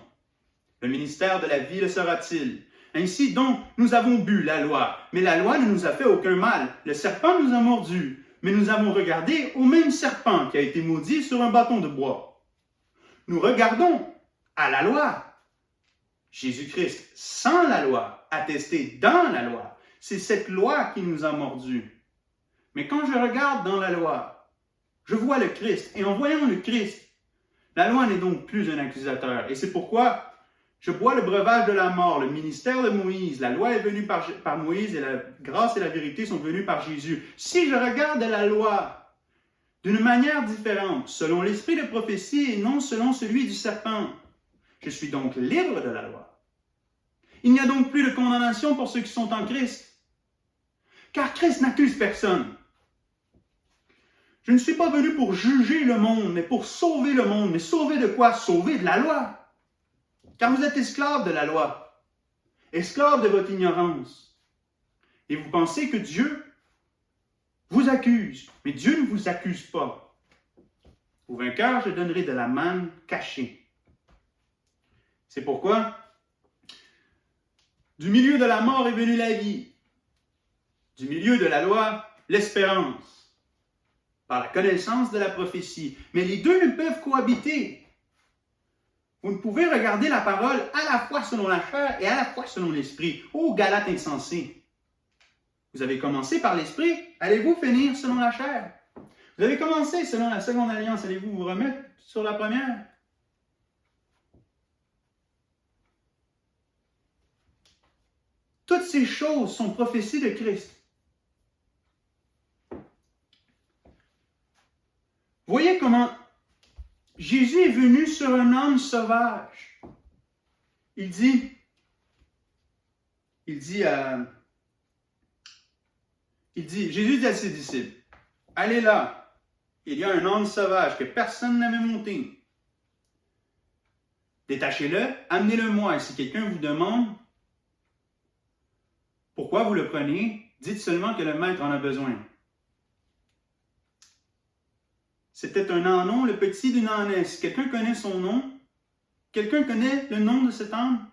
Le ministère de la vie le sera-t-il? Ainsi donc, nous avons bu la loi, mais la loi ne nous a fait aucun mal. Le serpent nous a mordus, mais nous avons regardé au même serpent qui a été maudit sur un bâton de bois. Nous regardons à la loi. Jésus-Christ, sans la loi, attesté dans la loi. C'est cette loi qui nous a mordus. Mais quand je regarde dans la loi, je vois le Christ, et en voyant le Christ, La loi n'est donc plus un accusateur. Et c'est pourquoi je bois le breuvage de la mort, le ministère de Moïse. La loi est venue par Moïse et la grâce et la vérité sont venues par Jésus. Si je regarde la loi d'une manière différente, selon l'esprit de prophétie et non selon celui du serpent, je suis donc libre de la loi. Il n'y a donc plus de condamnation pour ceux qui sont en Christ. Car Christ n'accuse personne. Je ne suis pas venu pour juger le monde, mais pour sauver le monde. Mais sauver de quoi? Sauver de la loi. Car vous êtes esclaves de la loi, esclaves de votre ignorance. Et vous pensez que Dieu vous accuse, mais Dieu ne vous accuse pas. Au vainqueur, je donnerai de la manne cachée. C'est pourquoi, du milieu de la mort est venue la vie, du milieu de la loi, l'espérance, par la connaissance de la prophétie. Mais les deux ne peuvent cohabiter. Vous ne pouvez regarder la parole à la fois selon la chair et à la fois selon l'esprit. Ô Galates insensés! Vous avez commencé par l'esprit, allez-vous finir selon la chair? Vous avez commencé selon la seconde alliance, allez-vous vous remettre sur la première? Toutes ces choses sont prophéties de Christ. Voyez comment Jésus est venu sur un âne sauvage. Il dit Jésus dit à ses disciples, allez là, il y a un âne sauvage que personne n'avait monté. Détachez-le, amenez-le-moi. Et si quelqu'un vous demande pourquoi vous le prenez, dites seulement que le maître en a besoin. C'était un ânon, le petit d'une ânesse. Quelqu'un connaît son nom? Quelqu'un connaît le nom de cet âne?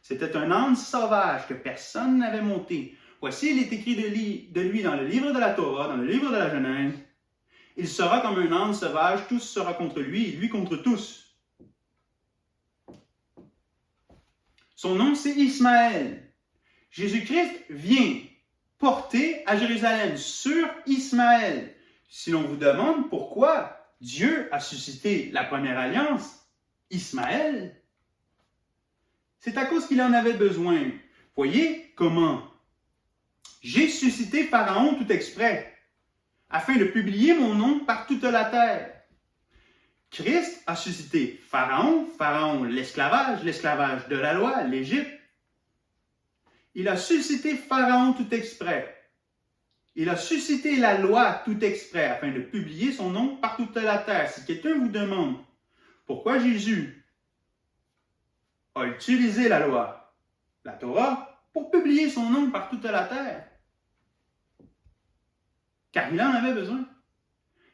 C'était un âne sauvage que personne n'avait monté. Voici, il est écrit de lui dans le livre de la Torah, dans le livre de la Genèse. Il sera comme un âne sauvage, tous sera contre lui, et lui contre tous. Son nom, c'est Ismaël. Jésus-Christ vient porter à Jérusalem sur Ismaël. Si l'on vous demande pourquoi Dieu a suscité la première alliance, Ismaël, c'est à cause qu'il en avait besoin. Voyez comment j'ai suscité Pharaon tout exprès, afin de publier mon nom par toute la terre. Christ a suscité Pharaon, l'esclavage de la loi, l'Égypte. Il a suscité Pharaon tout exprès. Il a suscité la loi tout exprès afin de publier son nom par toute la terre. Si quelqu'un vous demande pourquoi Jésus a utilisé la loi, la Torah, pour publier son nom par toute la terre, car il en avait besoin.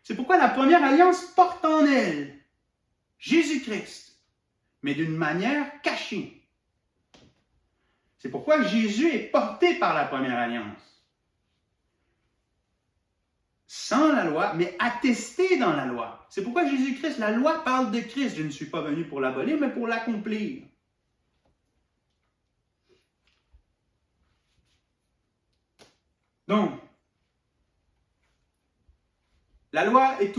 C'est pourquoi la première alliance porte en elle Jésus-Christ, mais d'une manière cachée. C'est pourquoi Jésus est porté par la première alliance. Sans la loi, mais attesté dans la loi. C'est pourquoi Jésus-Christ, la loi parle de Christ. Je ne suis pas venu pour l'abolir, mais pour l'accomplir. Donc, la loi est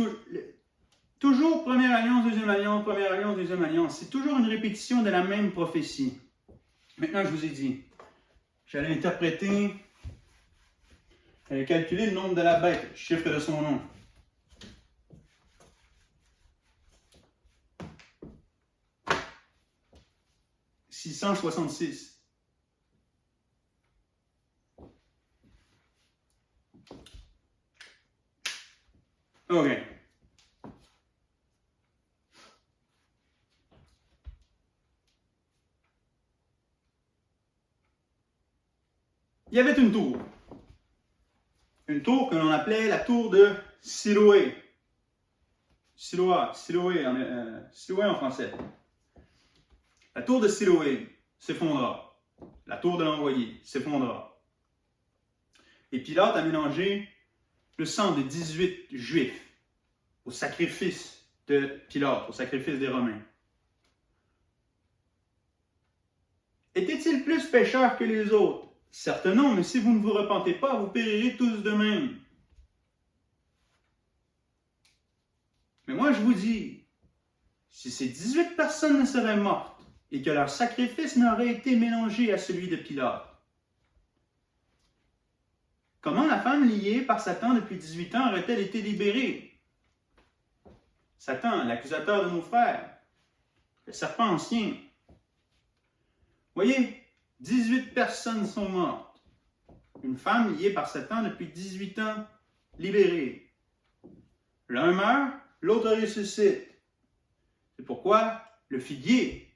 toujours première alliance, deuxième alliance, première alliance, deuxième alliance. C'est toujours une répétition de la même prophétie. Maintenant, je vous ai dit, j'allais interpréter, j'allais calculer le nombre de la bête, le chiffre de son nom. « 666. OK. Il y avait une tour. Une tour que l'on appelait la tour de Siloé. Siloé en français. La tour de Siloé s'effondra. La tour de l'envoyé s'effondra. Et Pilate a mélangé le sang de 18 Juifs au sacrifice de Pilate, au sacrifice des Romains. Était-il plus pécheur que les autres? Certes non, mais si vous ne vous repentez pas, vous périrez tous de même. Mais moi je vous dis, si ces 18 personnes ne seraient mortes et que leur sacrifice n'aurait été mélangé à celui de Pilate, comment la femme liée par Satan depuis 18 ans aurait-elle été libérée? Satan, l'accusateur de nos frères, le serpent ancien. Voyez, 18 personnes sont mortes. Une femme liée par Satan depuis 18 ans, libérée. L'un meurt, l'autre ressuscite. C'est pourquoi le figuier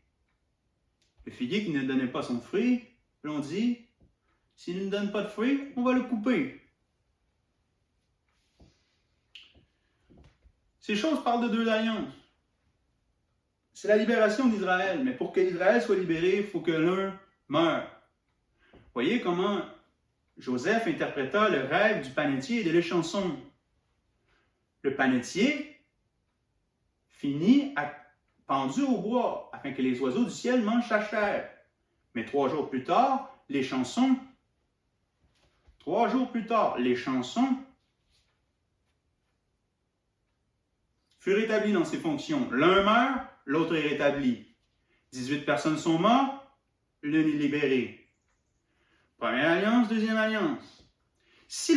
qui ne donnait pas son fruit, l'on dit, s'il ne donne pas de fruit, on va le couper. Ces choses parlent de deux alliances. C'est la libération d'Israël, mais pour que l'Israël soit libéré, il faut que l'un meure. Voyez comment Joseph interpréta le rêve du panetier et de l'échanson. Le panetier finit pendu au bois afin que les oiseaux du ciel mangent sa chair. Mais 3 jours plus tard, l'échanson fut rétabli dans ses fonctions. L'un meurt, l'autre est rétabli. 18 personnes sont mortes, l'une est libérée. Première alliance, deuxième alliance. Si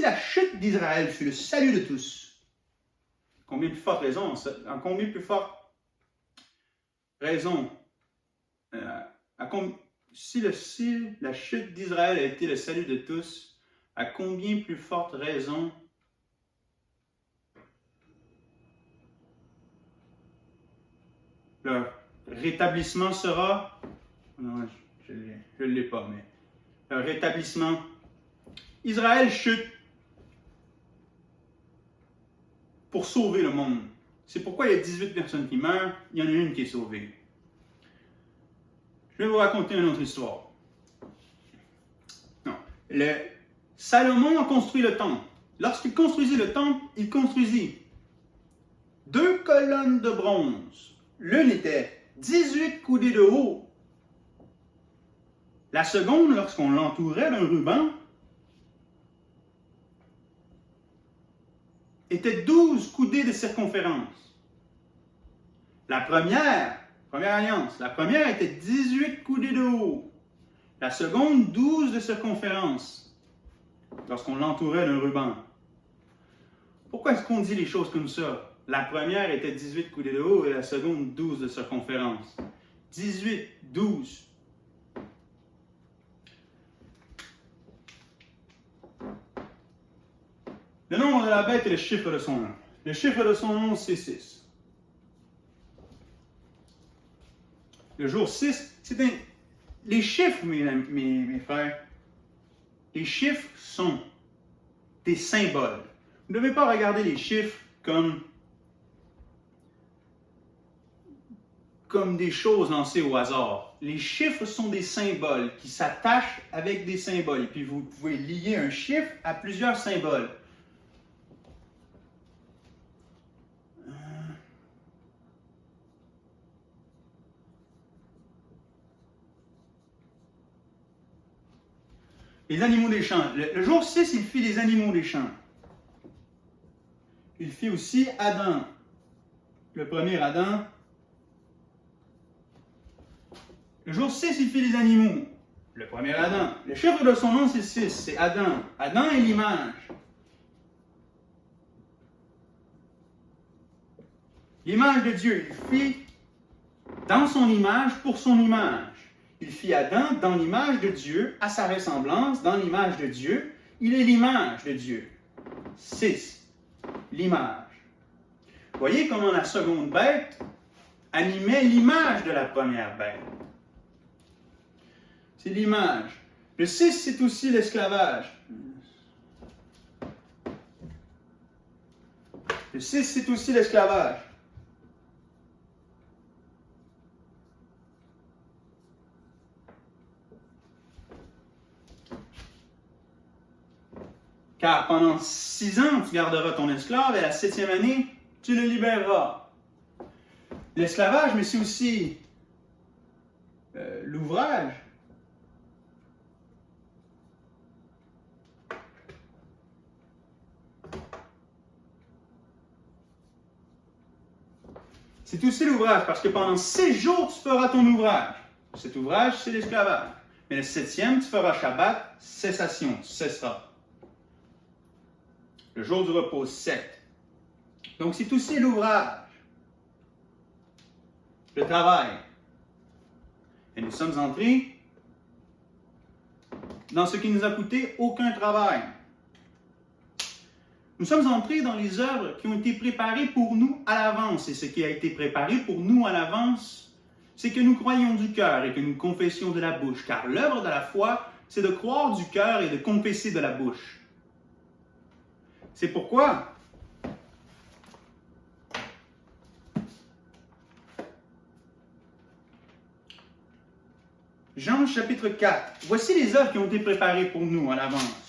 la chute d'Israël fut le salut de tous, combien plus forte raison, si la chute d'Israël a été le salut de tous, à combien plus forte raison leur rétablissement sera, non, je ne l'ai pas, mais leur rétablissement, Israël chute pour sauver le monde. C'est pourquoi il y a 18 personnes qui meurent, il y en a une qui est sauvée. Je vais vous raconter une autre histoire. Non. Salomon a construit le temple. Lorsqu'il construisit le temple, il construisit 2 colonnes de bronze. L'une était 18 coudées de haut. La seconde, lorsqu'on l'entourait d'un ruban, était 12 coudées de circonférence. La première alliance, la première était 18 coudées de haut. La seconde, 12 de circonférence, lorsqu'on l'entourait d'un ruban. Pourquoi est-ce qu'on dit les choses comme ça? La première était 18 coudées de haut et la seconde, 12 de circonférence. 18, 12. Le nombre de la bête est le chiffre de son nom. Le chiffre de son nom, c'est 6. Le jour 6, les chiffres, mes frères, les chiffres sont des symboles. Vous ne devez pas regarder les chiffres comme des choses lancées au hasard. Les chiffres sont des symboles qui s'attachent avec des symboles. Et puis vous pouvez lier un chiffre à plusieurs symboles. Les animaux des champs. Le jour 6, il fit les animaux des champs. Il fit aussi Adam. Le premier Adam. Le jour 6, il fit les animaux. Le premier Adam. Le chiffre de son nom, c'est 6. C'est Adam. Adam est l'image. L'image de Dieu. Il fit dans son image pour son image. Il fit Adam dans l'image de Dieu, à sa ressemblance, dans l'image de Dieu. Il est l'image de Dieu. 6. L'image. Voyez comment la seconde bête animait l'image de la première bête. C'est l'image. Le 6, c'est aussi l'esclavage. Le 6, c'est aussi l'esclavage. Car pendant 6 ans, tu garderas ton esclave et la 7e année, tu le libéreras. L'esclavage, mais c'est aussi l'ouvrage. C'est aussi l'ouvrage, parce que pendant 6 jours, tu feras ton ouvrage. Cet ouvrage, c'est l'esclavage. Mais le 7e, tu feras Shabbat, cessation, tu cesseras. Le jour du repos, 7. Donc, c'est aussi l'ouvrage, le travail. Et nous sommes entrés dans ce qui nous a coûté aucun travail. Nous sommes entrés dans les œuvres qui ont été préparées pour nous à l'avance. Et ce qui a été préparé pour nous à l'avance, c'est que nous croyions du cœur et que nous confessions de la bouche. Car l'œuvre de la foi, c'est de croire du cœur et de confesser de la bouche. C'est pourquoi Jean chapitre 4, voici les œuvres qui ont été préparées pour nous à l'avance.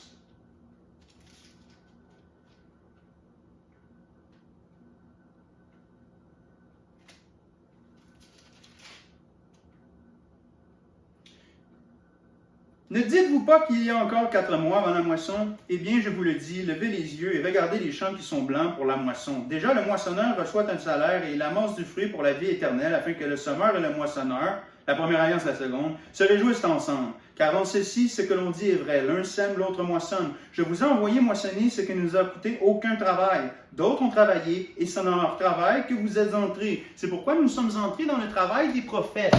Ne dites-vous pas qu'il y a encore 4 mois avant la moisson? Eh bien, je vous le dis, levez les yeux et regardez les champs qui sont blancs pour la moisson. Déjà, le moissonneur reçoit un salaire et il amasse du fruit pour la vie éternelle, afin que le semeur et le moissonneur, la première alliance, la seconde, se réjouissent ensemble. Car en ceci, ce que l'on dit est vrai. L'un sème, l'autre moissonne. Je vous ai envoyé moissonner ce qui ne nous a coûté aucun travail. D'autres ont travaillé, et c'est dans leur travail que vous êtes entrés. C'est pourquoi nous sommes entrés dans le travail des prophètes.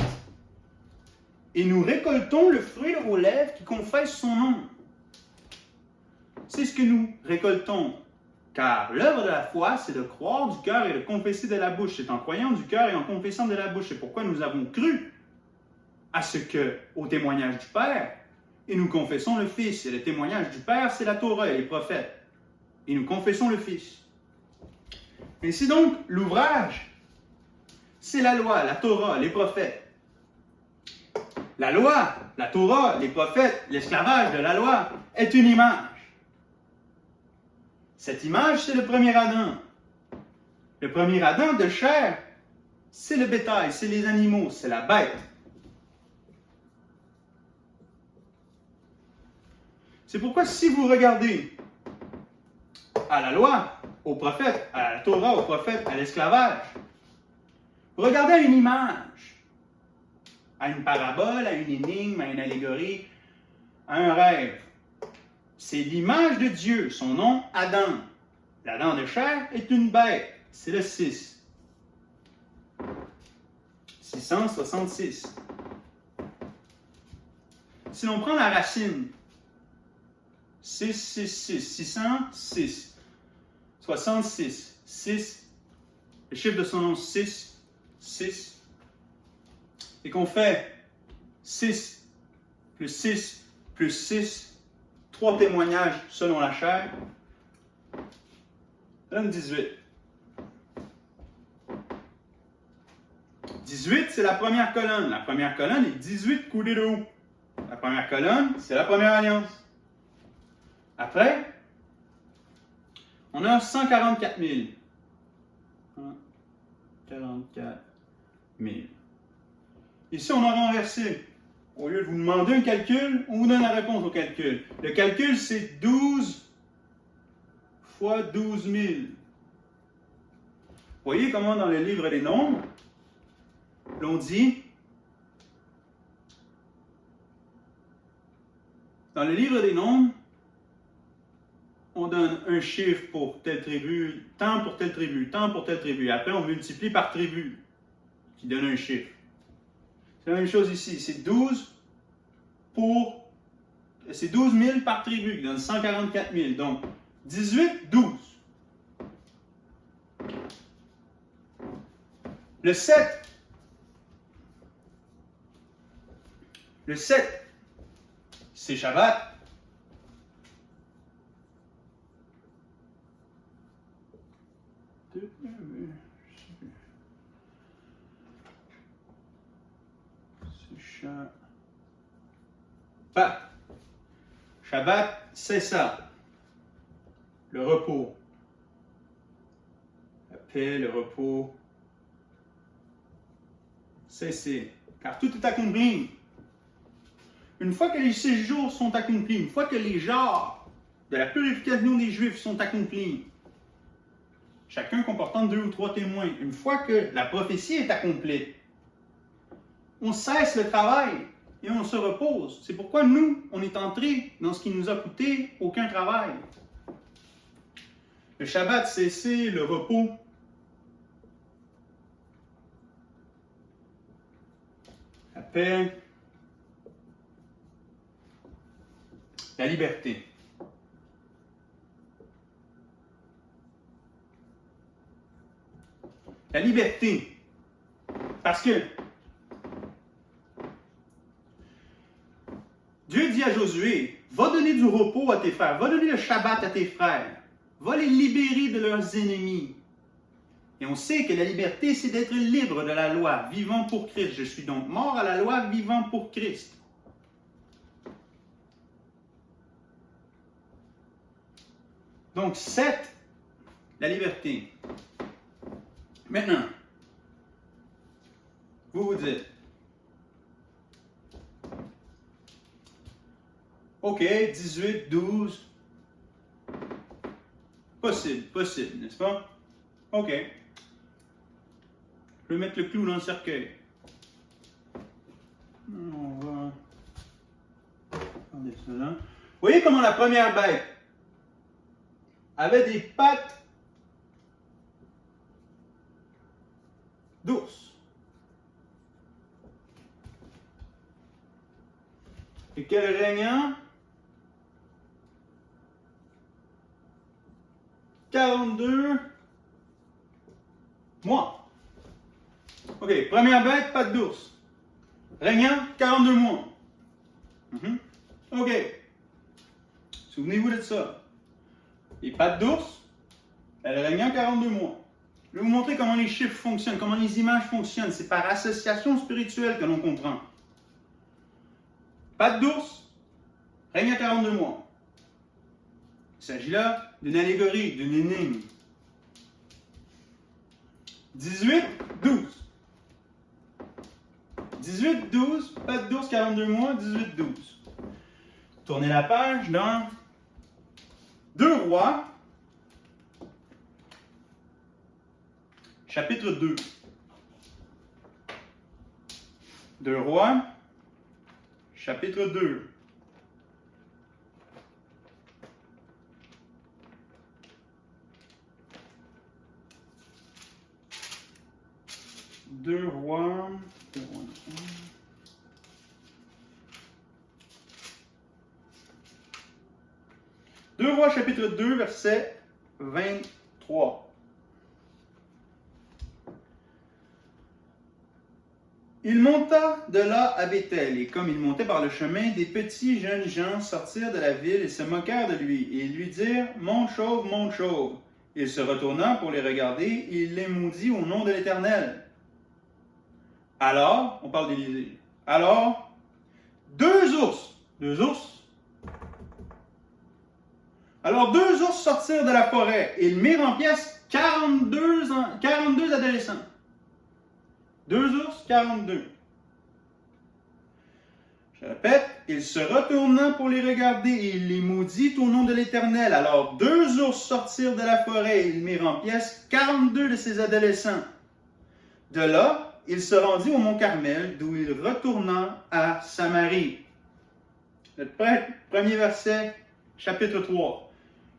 Et nous récoltons le fruit aux lèvres qui confesse son nom. C'est ce que nous récoltons. Car l'œuvre de la foi, c'est de croire du cœur et de confesser de la bouche. C'est en croyant du cœur et en confessant de la bouche. C'est pourquoi nous avons cru au témoignage du Père. Et nous confessons le Fils. Et le témoignage du Père, c'est la Torah et les prophètes. Et nous confessons le Fils. Et c'est donc l'ouvrage, c'est la loi, la Torah, les prophètes. La loi, la Torah, les prophètes, l'esclavage de la loi est une image. Cette image, c'est le premier Adam. Le premier Adam de chair, c'est le bétail, c'est les animaux, c'est la bête. C'est pourquoi si vous regardez à la loi, aux prophètes, à la Torah, aux prophètes, à l'esclavage, vous regardez à une image, à une parabole, à une énigme, à une allégorie, à un rêve. C'est l'image de Dieu, son nom, Adam. L'Adam de chair est une bête, c'est le 6. 666. Si l'on prend la racine, 666, 606, 66, 6, le chiffre de son nom, 6, 6, et qu'on fait 6 plus 6 plus 6, 3 témoignages selon la chair, ça donne 18. 18, c'est la première colonne. La première colonne est 18 coudées de haut. La première colonne, c'est la première alliance. Après, on a 144 000. 144 000. Ici, on a renversé. Au lieu de vous demander un calcul, on vous donne la réponse au calcul. Le calcul, c'est 12 fois 12 000. Voyez comment dans le livre des nombres, l'on dit, dans le livre des nombres, on donne un chiffre pour telle tribu, tant pour telle tribu, tant pour telle tribu. Après, on multiplie par tribu, qui donne un chiffre. C'est la même chose ici. C'est 12 000 par tribu, qui donne 144 000. Donc, 18, 12. Le 7. Le 7, c'est Shabbat. Shabbat, c'est ça. Le repos. La paix, le repos. Cessez. Car tout est accompli. Une fois que les 6 jours sont accomplis, une fois que les genres de la purification des Juifs sont accomplis, chacun comportant 2 ou 3 témoins. Une fois que la prophétie est accomplie, on cesse le travail et on se repose. C'est pourquoi nous, on est entrés dans ce qui nous a coûté aucun travail. Le Shabbat, c'est le repos. La paix. La liberté. La liberté. Parce que Dieu dit à Josué, va donner du repos à tes frères, va donner le Shabbat à tes frères, va les libérer de leurs ennemis. Et on sait que la liberté, c'est d'être libre de la loi, vivant pour Christ. Je suis donc mort à la loi, vivant pour Christ. Donc, 7, la liberté. Maintenant, vous vous dites, OK, 18, 12, possible, n'est-ce pas? OK. Je vais mettre le clou dans le cercueil. On va regarder ça là. Vous voyez comment la première bête avait des pattes d'ours. Et quel régnant? 42 mois. OK, première bête, pattes d'ours. Régnant, 42 mois. OK. Souvenez-vous de ça. Les pattes d'ours, elle régnant 42 mois. Je vais vous montrer comment les chiffres fonctionnent, comment les images fonctionnent. C'est par association spirituelle que l'on comprend. Pattes d'ours, régnant 42 mois. Il s'agit là d'une allégorie, d'une énigme. 18, 12. 18, 12, pattes d'ours, 42 mois, 18, 12. Tournez la page dans 2 Rois, chapitre 2. 2 Rois, chapitre 2. Deux rois. Deux rois, chapitre 2, verset 23. Il monta de là à Béthel, et comme il montait par le chemin, des petits jeunes gens sortirent de la ville et se moquèrent de lui, et ils lui dirent, « Monte chauve, monte chauve. » Il se retourna pour les regarder, et il les maudit au nom de l'Éternel. Alors, on parle d'Élisée. Alors, deux ours. Alors, deux ours sortirent de la forêt et ils mirent en pièces 42 adolescents. Deux ours, 42. Je répète, il se retourna pour les regarder et il les maudit au nom de l'Éternel. Alors, deux ours sortirent de la forêt et ils mirent en pièces 42 de ces adolescents. De là, il se rendit au mont Carmel, d'où il retourna à Samarie. Le premier verset, chapitre 3.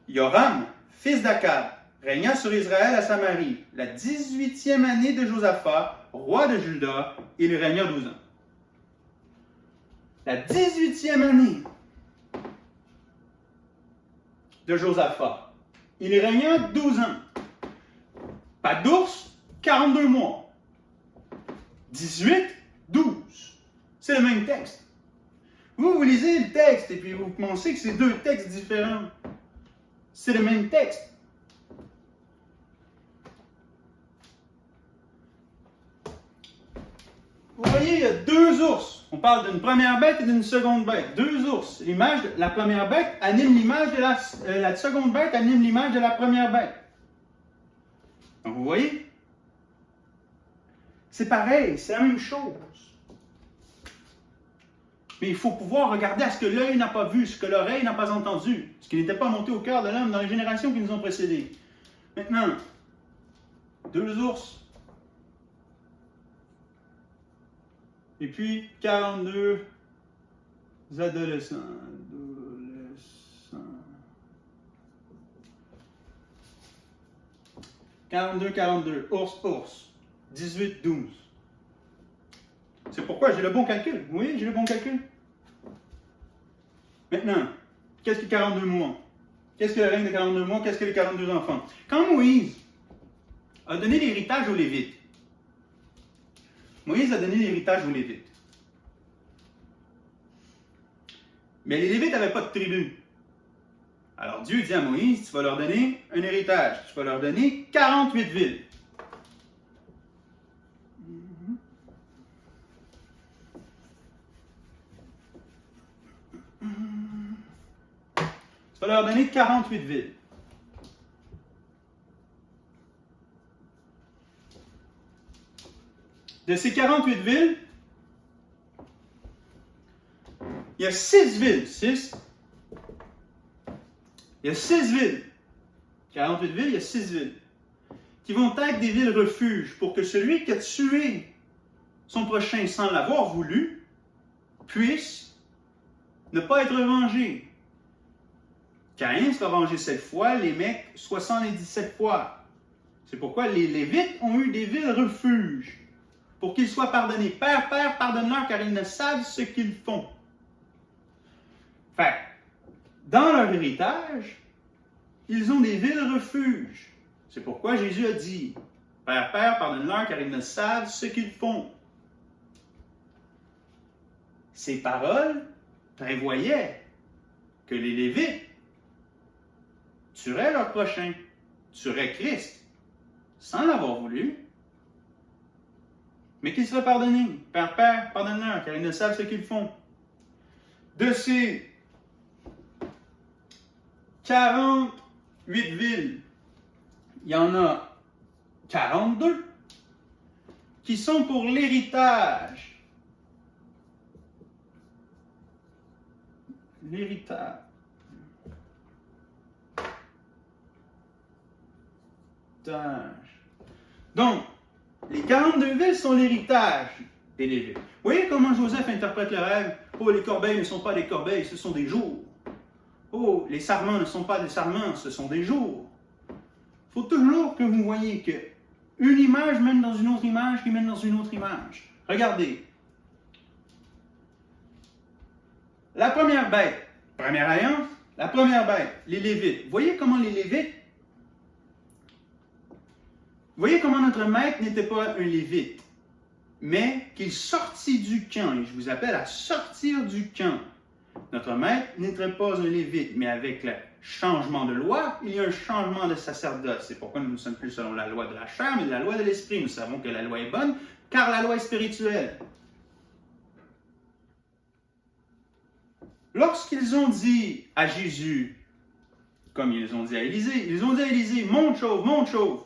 Joram, fils d'Akab, régna sur Israël à Samarie, la 18e année de Josaphat, roi de Juda, il régna 12 ans. La 18e année de Josaphat, il régna 12 ans. Pas d'ours, 42 mois. 18, 12. C'est le même texte. Vous lisez le texte et puis vous pensez que c'est deux textes différents. C'est le même texte. Vous voyez, il y a deux ours. On parle d'une première bête et d'une seconde bête. Deux ours. L'image de la première bête anime l'image de la seconde bête anime l'image de la première bête. Donc vous voyez? C'est pareil, c'est la même chose. Mais il faut pouvoir regarder à ce que l'œil n'a pas vu, ce que l'oreille n'a pas entendu, ce qui n'était pas monté au cœur de l'homme dans les générations qui nous ont précédés. Maintenant, 2 ours. Et puis 42 adolescents. 42, ours. 18, 12. C'est pourquoi j'ai le bon calcul. Oui, j'ai le bon calcul. Maintenant, qu'est-ce que 42 mois? Qu'est-ce que le règne de 42 mois? Qu'est-ce que les 42 enfants? Quand Moïse a donné l'héritage aux Lévites, Moïse a donné l'héritage aux Lévites. Mais les Lévites n'avaient pas de tribu. Alors Dieu dit à Moïse, tu vas leur donner un héritage. Tu vas leur donner 48 villes. Tu vas leur donner 48 villes. De ces 48 villes, il y a 6 villes. 6. Il y a 6 villes. 48 villes, il y a 6 villes. Qui vont être des villes refuges pour que celui qui a tué son prochain sans l'avoir voulu puisse ne pas être vengé. Caïn sera vengé 7 fois, les mecs 77 fois. C'est pourquoi les Lévites ont eu des villes refuges pour qu'ils soient pardonnés. Père, pardonne-leur car ils ne savent ce qu'ils font. Fait, dans leur héritage, ils ont des villes refuges. C'est pourquoi Jésus a dit, Père, pardonne-leur car ils ne savent ce qu'ils font. Ces paroles prévoyaient que les Lévites tueraient leur prochain, tueraient Christ, sans l'avoir voulu, mais qu'ils seraient pardonnés. Père, pardonne-leur car ils ne savent ce qu'ils font. De ces 48 villes, il y en a 42 qui sont pour l'héritage. L'héritage. Donc, les 42 villes sont l'héritage des Lévites. Vous voyez comment Joseph interprète le rêve? Oh, les corbeilles ne sont pas des corbeilles, ce sont des jours. Oh, les sarments ne sont pas des sarments, ce sont des jours. Il faut toujours que vous voyez que une image mène dans une autre image qui mène dans une autre image. Regardez. La première bête, première alliance, la première bête, les Lévites. Voyez comment les Lévites, voyez comment notre maître n'était pas un Lévite, mais qu'il sortit du camp. Et je vous appelle à sortir du camp. Notre maître n'était pas un Lévite, mais avec le changement de loi, il y a un changement de sacerdoce. C'est pourquoi nous ne sommes plus selon la loi de la chair, mais la loi de l'esprit. Nous savons que la loi est bonne, car la loi est spirituelle. Lorsqu'ils ont dit à Jésus, comme ils ont dit à Élisée, monte chauve.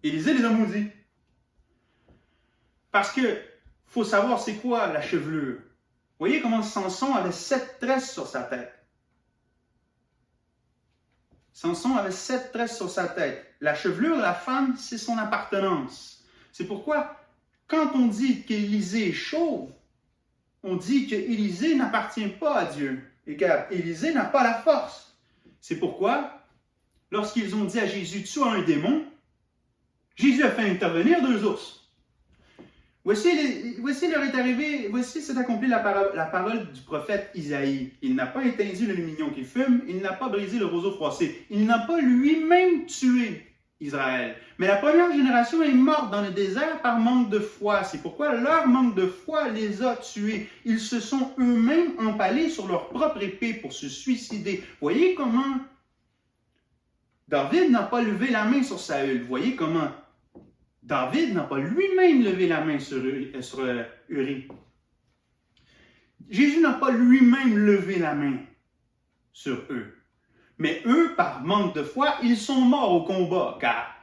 Élisée les a maudits. Parce que, faut savoir c'est quoi la chevelure. Vous voyez comment Samson avait 7 tresses sur sa tête. Samson avait 7 tresses sur sa tête. La chevelure de la femme, c'est son appartenance. C'est pourquoi, quand on dit qu'Élisée est chauve, on dit qu'Élisée n'appartient pas à Dieu et qu'Élisée n'a pas la force. C'est pourquoi, lorsqu'ils ont dit à Jésus, tu as un démon, Jésus a fait intervenir 2 ours. Voici leur est arrivé, voici s'est accompli la parole du prophète Isaïe. Il n'a pas éteint le lumignon qui fume, il n'a pas brisé le roseau froissé, il n'a pas lui-même tué Israël. Mais la première génération est morte dans le désert par manque de foi. C'est pourquoi leur manque de foi les a tués. Ils se sont eux-mêmes empalés sur leur propre épée pour se suicider. Voyez comment David n'a pas levé la main sur Saül. Voyez comment David n'a pas lui-même levé la main sur Uri. Jésus n'a pas lui-même levé la main sur eux. Mais eux, par manque de foi, ils sont morts au combat, car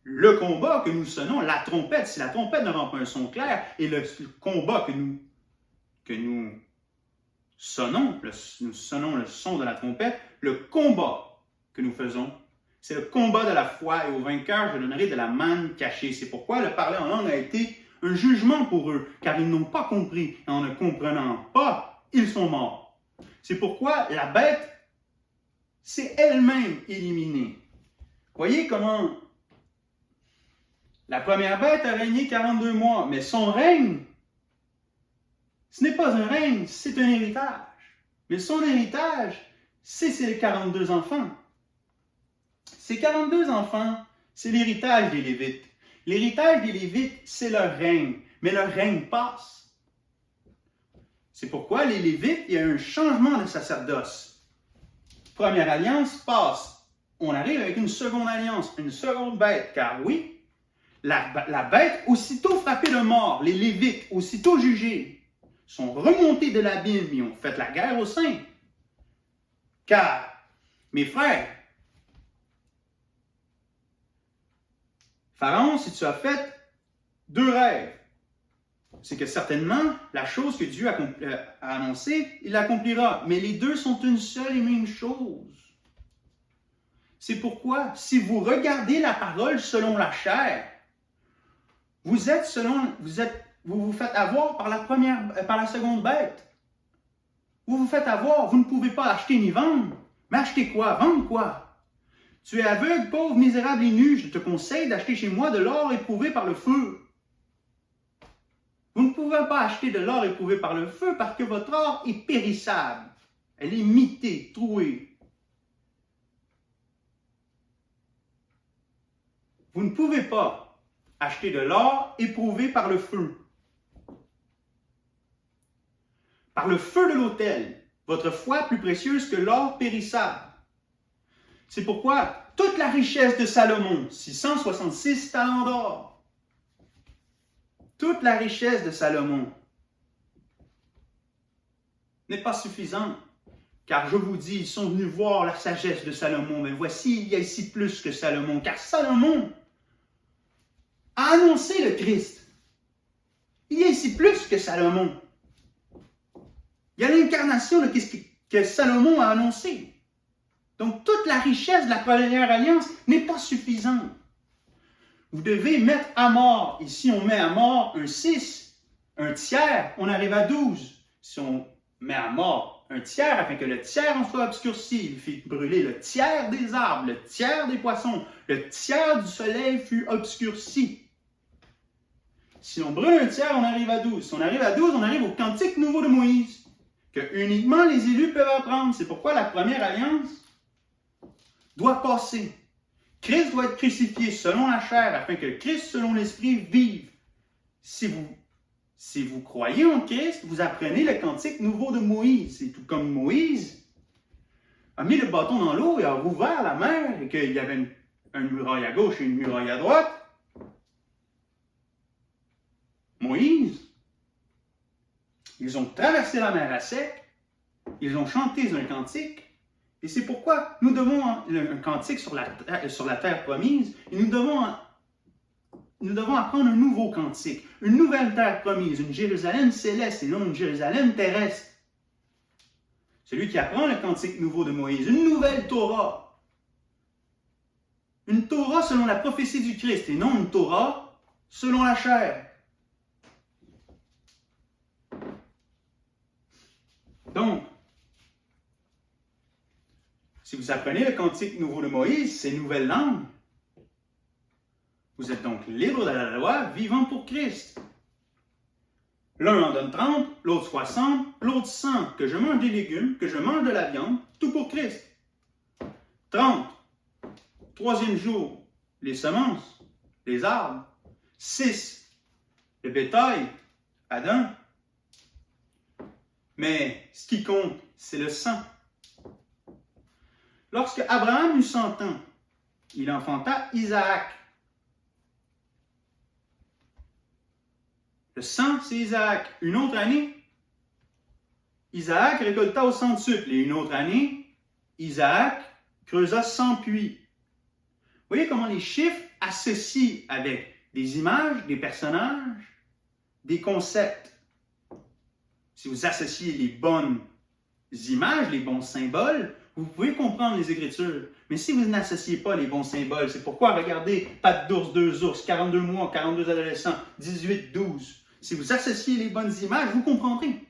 le combat que nous sonnons, la trompette, si la trompette ne rend pas un son clair, et le combat que nous sonnons, nous sonnons le son de la trompette, le combat que nous faisons, C'est le combat de la foi et au vainqueur, je donnerai de la manne cachée. C'est pourquoi le parler en langue a été un jugement pour eux, car ils n'ont pas compris. Et en ne comprenant pas, ils sont morts. C'est pourquoi la bête s'est elle-même éliminée. Voyez comment la première bête a régné 42 mois, mais son règne, ce n'est pas un règne, c'est un héritage. Mais son héritage, c'est ses 42 enfants. Ces 42 enfants, c'est l'héritage des Lévites. L'héritage des Lévites, c'est leur règne, mais leur règne passe. C'est pourquoi les Lévites, il y a un changement de sacerdoce. Première alliance passe. On arrive avec une seconde alliance, une seconde bête, car oui, la bête, aussitôt frappée de mort, les Lévites, aussitôt jugés, sont remontés de l'abîme et ont fait la guerre aux saints. Car, mes frères, Pharaon, si tu as fait 2 rêves, c'est que certainement, la chose que Dieu a annoncée, il l'accomplira. Mais les 2 sont une seule et même chose. C'est pourquoi, si vous regardez la parole selon la chair, vous vous faites avoir par la seconde bête. Vous vous faites avoir, vous ne pouvez pas acheter ni vendre. Mais acheter quoi? Vendre quoi? Tu es aveugle, pauvre, misérable et nu. Je te conseille d'acheter chez moi de l'or éprouvé par le feu. Vous ne pouvez pas acheter de l'or éprouvé par le feu parce que votre or est périssable. Elle est mitée, trouée. Vous ne pouvez pas acheter de l'or éprouvé par le feu. Par le feu de l'autel, votre foi plus précieuse que l'or périssable. C'est pourquoi toute la richesse de Salomon, 666 talents d'or, toute la richesse de Salomon n'est pas suffisante. Car je vous dis, ils sont venus voir la sagesse de Salomon, mais voici, il y a ici plus que Salomon, car Salomon a annoncé le Christ. Il y a ici plus que Salomon. Il y a l'incarnation de ce que Salomon a annoncé. Donc, toute la richesse de la première alliance n'est pas suffisante. Vous devez mettre à mort. Ici, on met à mort un 6, un tiers, on arrive à 12. Si on met à mort un tiers, afin que le tiers en soit obscurci, il fit brûler le tiers des arbres, le tiers des poissons, le tiers du soleil fut obscurci. Si on brûle un tiers, on arrive à 12. Si on arrive à 12, on arrive au cantique nouveau de Moïse, que uniquement les élus peuvent apprendre. C'est pourquoi la première alliance doit passer. Christ doit être crucifié selon la chair, afin que Christ, selon l'Esprit, vive. Si vous croyez en Christ, vous apprenez le cantique nouveau de Moïse. C'est tout comme Moïse a mis le bâton dans l'eau et a rouvert la mer, et qu'il y avait une muraille à gauche et une muraille à droite. Moïse, ils ont traversé la mer à sec, ils ont chanté un cantique, et c'est pourquoi nous devons un cantique sur la terre promise, et nous devons apprendre un nouveau cantique, une nouvelle terre promise, une Jérusalem céleste et non une Jérusalem terrestre. Celui qui apprend le cantique nouveau de Moïse, une nouvelle Torah. Une Torah selon la prophétie du Christ et non une Torah selon la chair. Donc, si vous apprenez le cantique nouveau de Moïse, ces nouvelles langues, vous êtes donc libre de la loi, vivant pour Christ. L'un en donne 30, l'autre 60, l'autre 100, que je mange des légumes, que je mange de la viande, tout pour Christ. 30, troisième jour, les semences, les arbres. 6, le bétail, Adam. Mais ce qui compte, c'est le sang. Lorsque Abraham eut 100 ans, il enfanta Isaac. Le 100, c'est Isaac. Une autre année, Isaac récolta au centuple. Et une autre année, Isaac creusa 100 puits. Vous voyez comment les chiffres associent avec des images, des personnages, des concepts. Si vous associez les bonnes images, les bons symboles, vous pouvez comprendre les Écritures. Mais si vous n'associez pas les bons symboles, c'est pourquoi regardez pattes d'ours, 2 ours, 42 mois, 42 adolescents, 18, 12. Si vous associez les bonnes images, vous comprendrez.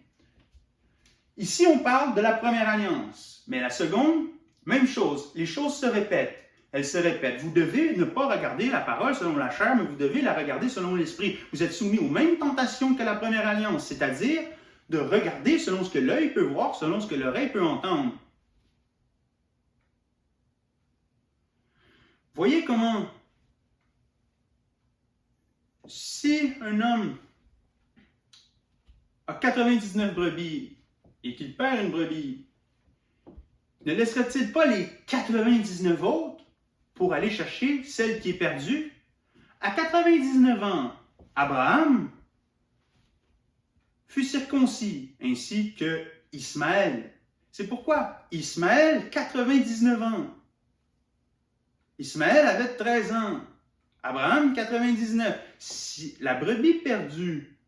Ici, on parle de la première alliance. Mais la seconde, même chose. Les choses se répètent. Elles se répètent. Vous devez ne pas regarder la parole selon la chair, mais vous devez la regarder selon l'esprit. Vous êtes soumis aux mêmes tentations que la première alliance, c'est-à-dire de regarder selon ce que l'œil peut voir, selon ce que l'oreille peut entendre. Voyez comment, si un homme a 99 brebis et qu'il perd une brebis, ne laisserait-il pas les 99 autres pour aller chercher celle qui est perdue? À 99 ans, Abraham fut circoncis, ainsi que Ismaël. C'est pourquoi Ismaël, 99 ans. Ismaël avait 13 ans. Abraham, 99. Si la brebis perdue,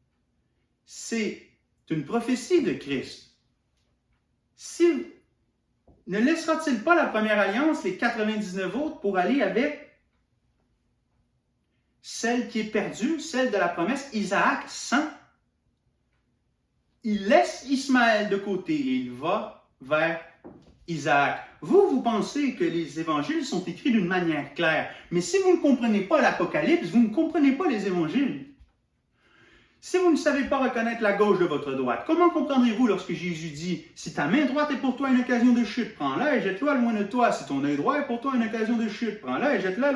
c'est une prophétie de Christ. Ne laissera-t-il pas la première alliance, les 99 autres, pour aller avec celle qui est perdue, celle de la promesse, Isaac, 100? Il laisse Ismaël de côté et il va vers Isaac. Vous pensez que les évangiles sont écrits d'une manière claire, mais si vous ne comprenez pas l'Apocalypse, vous ne comprenez pas les évangiles. Si vous ne savez pas reconnaître la gauche de votre droite, comment comprendrez-vous lorsque Jésus dit « Si ta main droite est pour toi une occasion de chute, prends-la et jette-la loin de toi. Si ton œil droit est pour toi une occasion de chute, prends-la et jette-le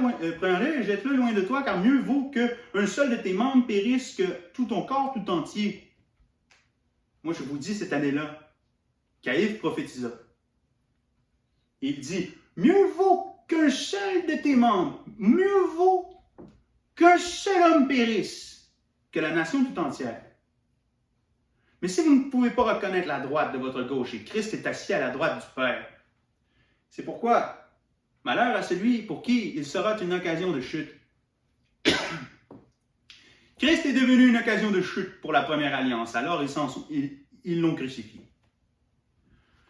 loin de toi, car mieux vaut qu'un seul de tes membres périsse que tout ton corps tout entier. » Moi, je vous dis cette année-là, Caïphe prophétisa. Il dit, mieux vaut qu'un seul de tes membres, mieux vaut qu'un seul homme périsse que la nation tout entière. Mais si vous ne pouvez pas reconnaître la droite de votre gauche et Christ est assis à la droite du Père, c'est pourquoi malheur à celui pour qui il sera une occasion de chute. Christ est devenu une occasion de chute pour la première alliance, alors ils l'ont crucifié.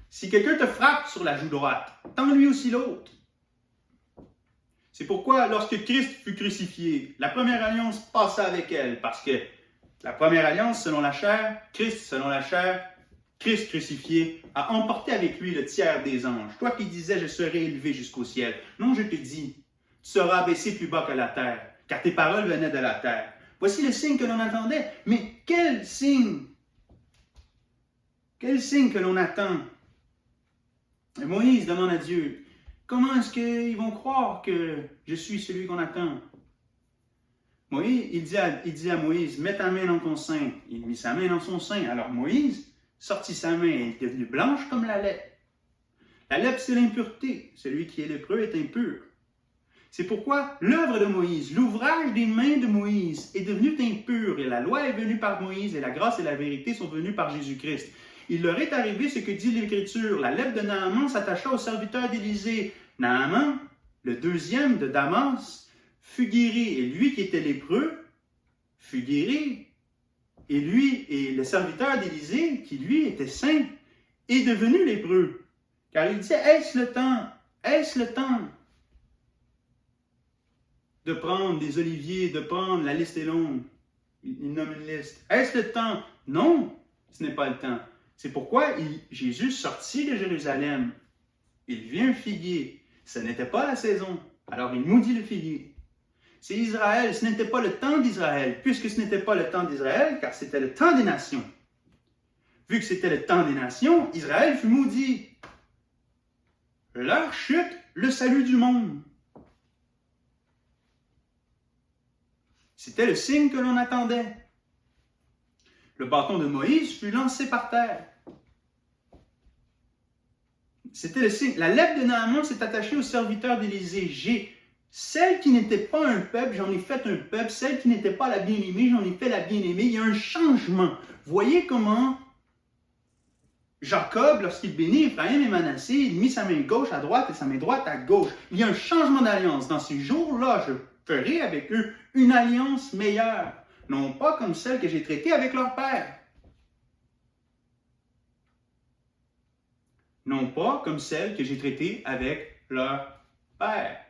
Si quelqu'un te frappe sur la joue droite, tends-lui aussi l'autre. C'est pourquoi, lorsque Christ fut crucifié, la première alliance passa avec elle, parce que la première alliance, selon la chair, Christ crucifié, a emporté avec lui le tiers des anges. Toi qui disais, je serai élevé jusqu'au ciel. Non, je te dis, tu seras abaissé plus bas que la terre, car tes paroles venaient de la terre. Voici le signe que l'on attendait. Mais quel signe? Quel signe que l'on attend? Et Moïse demande à Dieu, comment est-ce qu'ils vont croire que je suis celui qu'on attend? Moïse, il dit à Moïse, mets ta main dans ton sein. Il mit sa main dans son sein. Alors Moïse sortit sa main et est devenue blanche comme la lèpre. La lèpre, c'est l'impureté. Celui qui est lépreux est impur. C'est pourquoi l'œuvre de Moïse, l'ouvrage des mains de Moïse est devenu impur. Et la loi est venue par Moïse et la grâce et la vérité sont venues par Jésus-Christ. Il leur est arrivé ce que dit l'Écriture. La lèpre de Naaman s'attacha au serviteur d'Élisée. Naaman, le deuxième de Damas, fut guéri. Et lui qui était lépreux fut guéri. Et lui et le serviteur d'Élisée, qui lui était saint, est devenu lépreux. Car il disait, est-ce le temps de prendre des oliviers, de prendre, la liste est longue. Il nomme une liste. Est-ce le temps? Non, ce n'est pas le temps. C'est pourquoi Jésus sortit de Jérusalem. Il vit un figuier. Ce n'était pas la saison. Alors il maudit le figuier. C'est Israël. Ce n'était pas le temps d'Israël. Puisque ce n'était pas le temps d'Israël, car c'était le temps des nations. Vu que c'était le temps des nations, Israël fut maudit. Leur chute, le salut du monde. C'était le signe que l'on attendait. Le bâton de Moïse fut lancé par terre. C'était le signe. La lèpre de Naaman s'est attachée au serviteur d'Élisée. Celle qui n'était pas un peuple, j'en ai fait un peuple. Celle qui n'était pas la bien-aimée, j'en ai fait la bien-aimée. Il y a un changement. Voyez comment Jacob, lorsqu'il bénit Ephraïm et Manassé, il mit sa main gauche à droite et sa main droite à gauche. Il y a un changement d'alliance. Dans ces jours-là, je ferai avec eux une alliance meilleure. Non pas comme celle que j'ai traitée avec leur père. non pas comme celles que j'ai traitées avec leur père.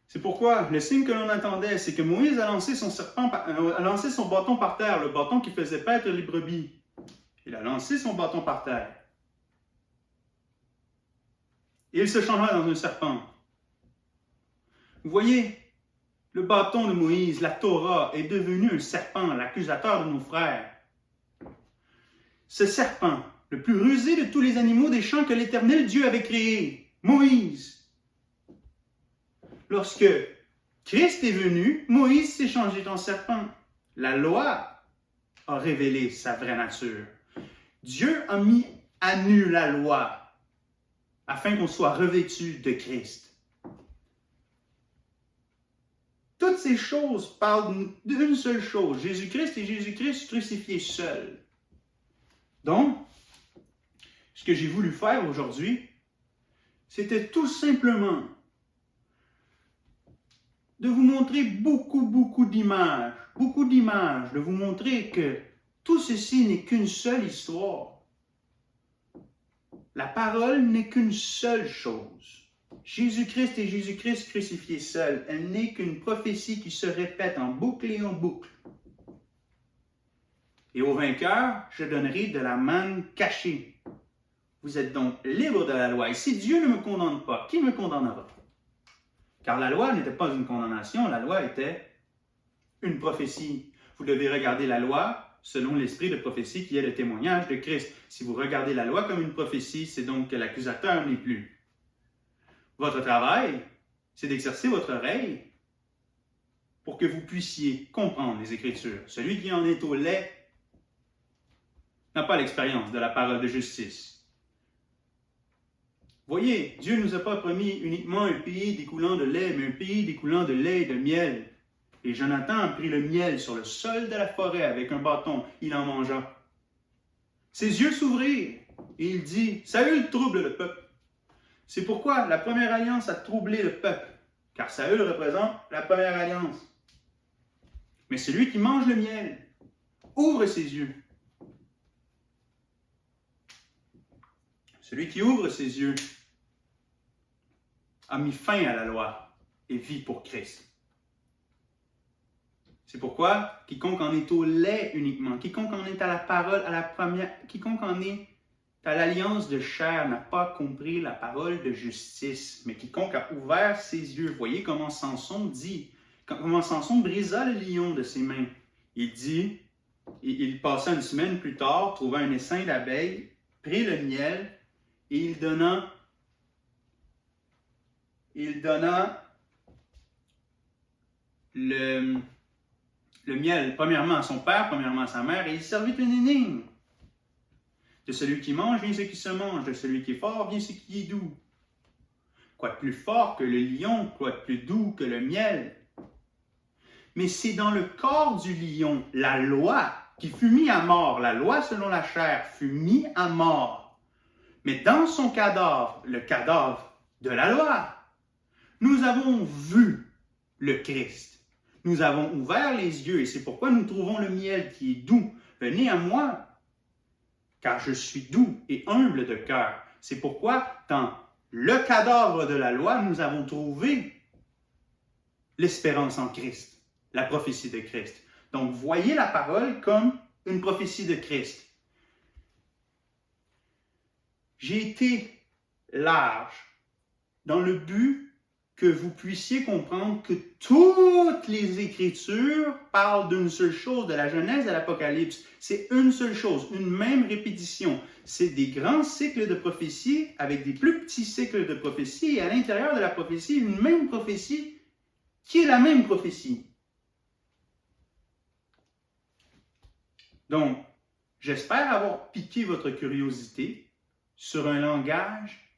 C'est pourquoi le signe que l'on attendait, c'est que Moïse a lancé a lancé son bâton par terre, le bâton qui faisait paître les brebis. Il a lancé son bâton par terre. Et il se changea dans un serpent. Vous voyez, le bâton de Moïse, la Torah, est devenu un serpent, l'accusateur de nos frères. Ce serpent, le plus rusé de tous les animaux des champs que l'Éternel Dieu avait créés, Moïse. Lorsque Christ est venu, Moïse s'est changé en serpent. La loi a révélé sa vraie nature. Dieu a mis à nu la loi afin qu'on soit revêtu de Christ. Toutes ces choses parlent d'une seule chose, Jésus-Christ et Jésus-Christ crucifié seul. Donc, ce que j'ai voulu faire aujourd'hui, c'était tout simplement de vous montrer beaucoup d'images, de vous montrer que tout ceci n'est qu'une seule histoire. La parole n'est qu'une seule chose. Jésus-Christ et Jésus-Christ crucifié seul, elle n'est qu'une prophétie qui se répète en boucle et en boucle. Et au vainqueur, je donnerai de la manne cachée. Vous êtes donc libre de la loi. Et si Dieu ne me condamne pas, qui me condamnera? Car la loi n'était pas une condamnation, la loi était une prophétie. Vous devez regarder la loi selon l'esprit de prophétie qui est le témoignage de Christ. Si vous regardez la loi comme une prophétie, c'est donc que l'accusateur n'est plus. Votre travail, c'est d'exercer votre oreille pour que vous puissiez comprendre les Écritures. Celui qui en est au lait n'a pas l'expérience de la parole de justice. Voyez, Dieu ne nous a pas promis uniquement un pays découlant de lait, mais un pays découlant de lait et de miel. Et Jonathan a pris le miel sur le sol de la forêt avec un bâton. Il en mangea. Ses yeux s'ouvrirent et il dit, « Saül trouble le peuple. » C'est pourquoi la première alliance a troublé le peuple, car Saül représente la première alliance. Mais celui qui mange le miel ouvre ses yeux. Celui qui ouvre ses yeux a mis fin à la loi et vit pour Christ. C'est pourquoi quiconque en est au lait uniquement, quiconque en est à la parole, quiconque en est à l'alliance de chair n'a pas compris la parole de justice, mais quiconque a ouvert ses yeux. Voyez comment Samson dit, comment Samson brisa le lion de ses mains. Il dit, il passa une semaine plus tard, trouva un essaim d'abeilles, prit le miel et il donna le miel, premièrement à son père, premièrement à sa mère, et il servit une énigme. De celui qui mange vient ce qui se mange, de celui qui est fort vient ce qui est doux. Quoi de plus fort que le lion, quoi de plus doux que le miel? Mais c'est dans le corps du lion, la loi, qui fut mise à mort, la loi selon la chair fut mise à mort. Mais dans son cadavre, le cadavre de la loi, nous avons vu le Christ. Nous avons ouvert les yeux et c'est pourquoi nous trouvons le miel qui est doux. Venez à moi, car je suis doux et humble de cœur. C'est pourquoi dans le cadavre de la loi, nous avons trouvé l'espérance en Christ, la prophétie de Christ. Donc, voyez la parole comme une prophétie de Christ. J'ai été large dans le but que vous puissiez comprendre que toutes les Écritures parlent d'une seule chose, de la Genèse à l'Apocalypse. C'est une seule chose, une même répétition. C'est des grands cycles de prophétie avec des plus petits cycles de prophétie et à l'intérieur de la prophétie, une même prophétie qui est la même prophétie. Donc, j'espère avoir piqué votre curiosité sur un langage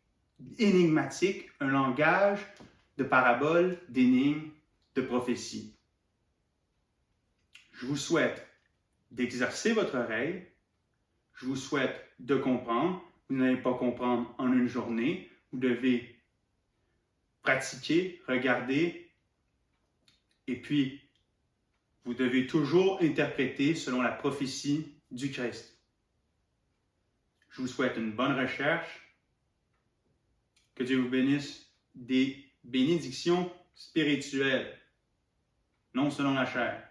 énigmatique, un langage de paraboles, d'énigmes, de prophéties. Je vous souhaite d'exercer votre oreille. Je vous souhaite de comprendre. Vous n'allez pas comprendre en une journée. Vous devez pratiquer, regarder, et puis vous devez toujours interpréter selon la prophétie du Christ. Je vous souhaite une bonne recherche. Que Dieu vous bénisse des bénédictions spirituelles, non selon la chair.